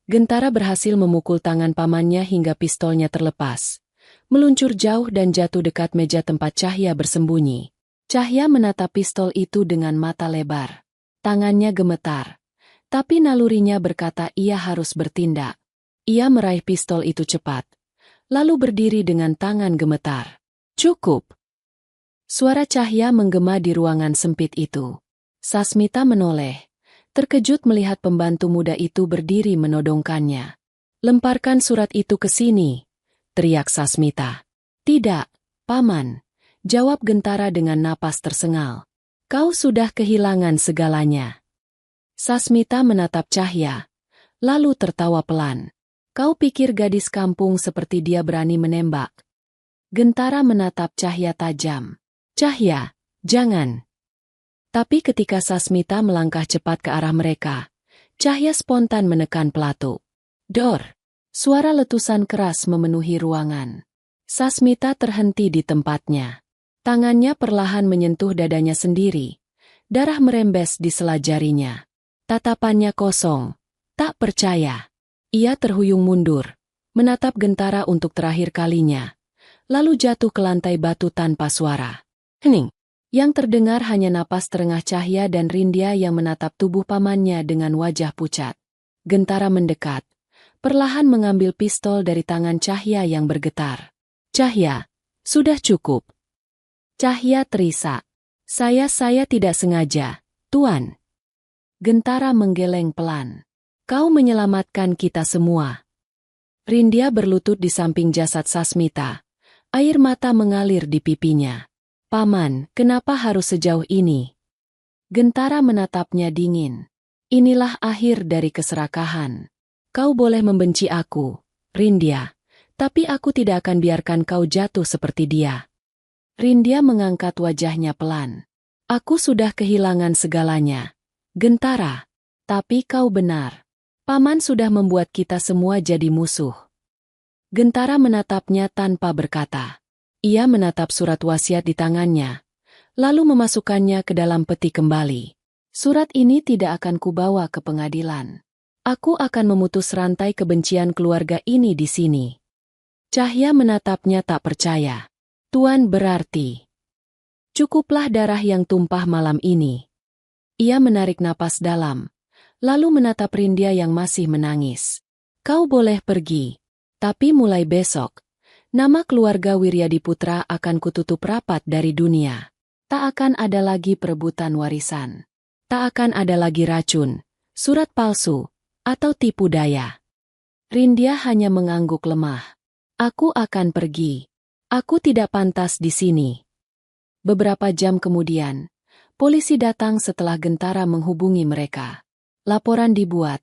Gentara berhasil memukul tangan pamannya hingga pistolnya terlepas. Meluncur jauh dan jatuh dekat meja tempat Cahya bersembunyi. Cahya menatap pistol itu dengan mata lebar. Tangannya gemetar. Tapi nalurinya berkata ia harus bertindak. Ia meraih pistol itu cepat. Lalu berdiri dengan tangan gemetar. Cukup. Suara Cahya menggema di ruangan sempit itu. Sasmita menoleh, terkejut melihat pembantu muda itu berdiri menodongkannya. Lemparkan surat itu ke sini, teriak Sasmita. Tidak, Paman, jawab Gentara dengan napas tersengal. Kau sudah kehilangan segalanya. Sasmita menatap Cahya, lalu tertawa pelan. Kau pikir gadis kampung seperti dia berani menembak? Gentara menatap Cahya tajam. Cahya, jangan. Tapi ketika Sasmita melangkah cepat ke arah mereka, Cahya spontan menekan pelatuk. Dor! Suara letusan keras memenuhi ruangan. Sasmita terhenti di tempatnya. Tangannya perlahan menyentuh dadanya sendiri. Darah merembes di sela jarinya. Tatapannya kosong. Tak percaya. Ia terhuyung mundur, menatap Gentara untuk terakhir kalinya. Lalu jatuh ke lantai batu tanpa suara. Hening. Yang terdengar hanya napas terengah Cahya dan Rindya yang menatap tubuh pamannya dengan wajah pucat. Gentara mendekat, perlahan mengambil pistol dari tangan Cahya yang bergetar. Cahya, sudah cukup. Cahya terisak. Saya tidak sengaja, Tuan. Gentara menggeleng pelan. Kau menyelamatkan kita semua. Rindya berlutut di samping jasad Sasmita. Air mata mengalir di pipinya. Paman, kenapa harus sejauh ini? Gentara menatapnya dingin. Inilah akhir dari keserakahan. Kau boleh membenci aku, Rindya, tapi aku tidak akan biarkan kau jatuh seperti dia. Rindya mengangkat wajahnya pelan. Aku sudah kehilangan segalanya. Gentara, tapi kau benar. Paman sudah membuat kita semua jadi musuh. Gentara menatapnya tanpa berkata. Ia menatap surat wasiat di tangannya, lalu memasukkannya ke dalam peti kembali. Surat ini tidak akan kubawa ke pengadilan. Aku akan memutus rantai kebencian keluarga ini di sini. Cahya menatapnya tak percaya. Tuan berarti. Cukuplah darah yang tumpah malam ini. Ia menarik napas dalam, lalu menatap Rindya yang masih menangis. Kau boleh pergi, tapi mulai besok, nama keluarga Wiryadiputra akan kututup rapat dari dunia. Tak akan ada lagi perebutan warisan. Tak akan ada lagi racun, surat palsu, atau tipu daya. Rindya hanya mengangguk lemah. Aku akan pergi. Aku tidak pantas di sini. Beberapa jam kemudian, polisi datang setelah Gentara menghubungi mereka. Laporan dibuat,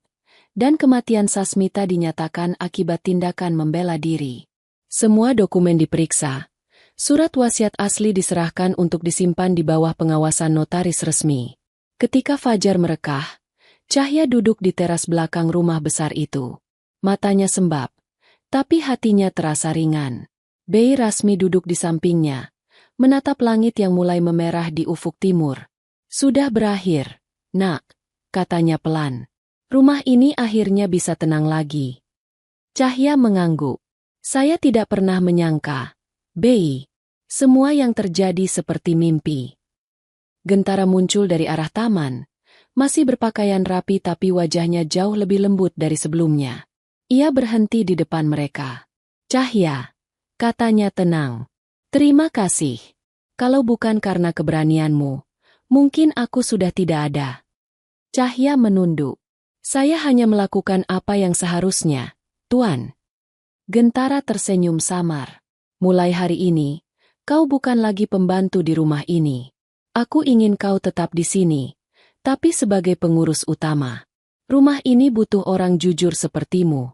dan kematian Sasmita dinyatakan akibat tindakan membela diri. Semua dokumen diperiksa. Surat wasiat asli diserahkan untuk disimpan di bawah pengawasan notaris resmi. Ketika fajar merekah, Cahya duduk di teras belakang rumah besar itu. Matanya sembab, tapi hatinya terasa ringan. Bei Rasmi duduk di sampingnya, menatap langit yang mulai memerah di ufuk timur. Sudah berakhir, nak, katanya pelan. Rumah ini akhirnya bisa tenang lagi. Cahya mengangguk. Saya tidak pernah menyangka, Bei, semua yang terjadi seperti mimpi. Gentara muncul dari arah taman, masih berpakaian rapi tapi wajahnya jauh lebih lembut dari sebelumnya. Ia berhenti di depan mereka. Cahya, katanya tenang. Terima kasih. Kalau bukan karena keberanianmu, mungkin aku sudah tidak ada. Cahya menunduk. Saya hanya melakukan apa yang seharusnya, Tuan. Gentara tersenyum samar. Mulai hari ini, kau bukan lagi pembantu di rumah ini. Aku ingin kau tetap di sini, tapi sebagai pengurus utama. Rumah ini butuh orang jujur sepertimu.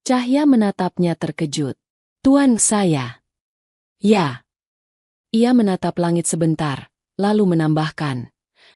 Cahya menatapnya terkejut. Tuan saya. Ya. Ia menatap langit sebentar, lalu menambahkan.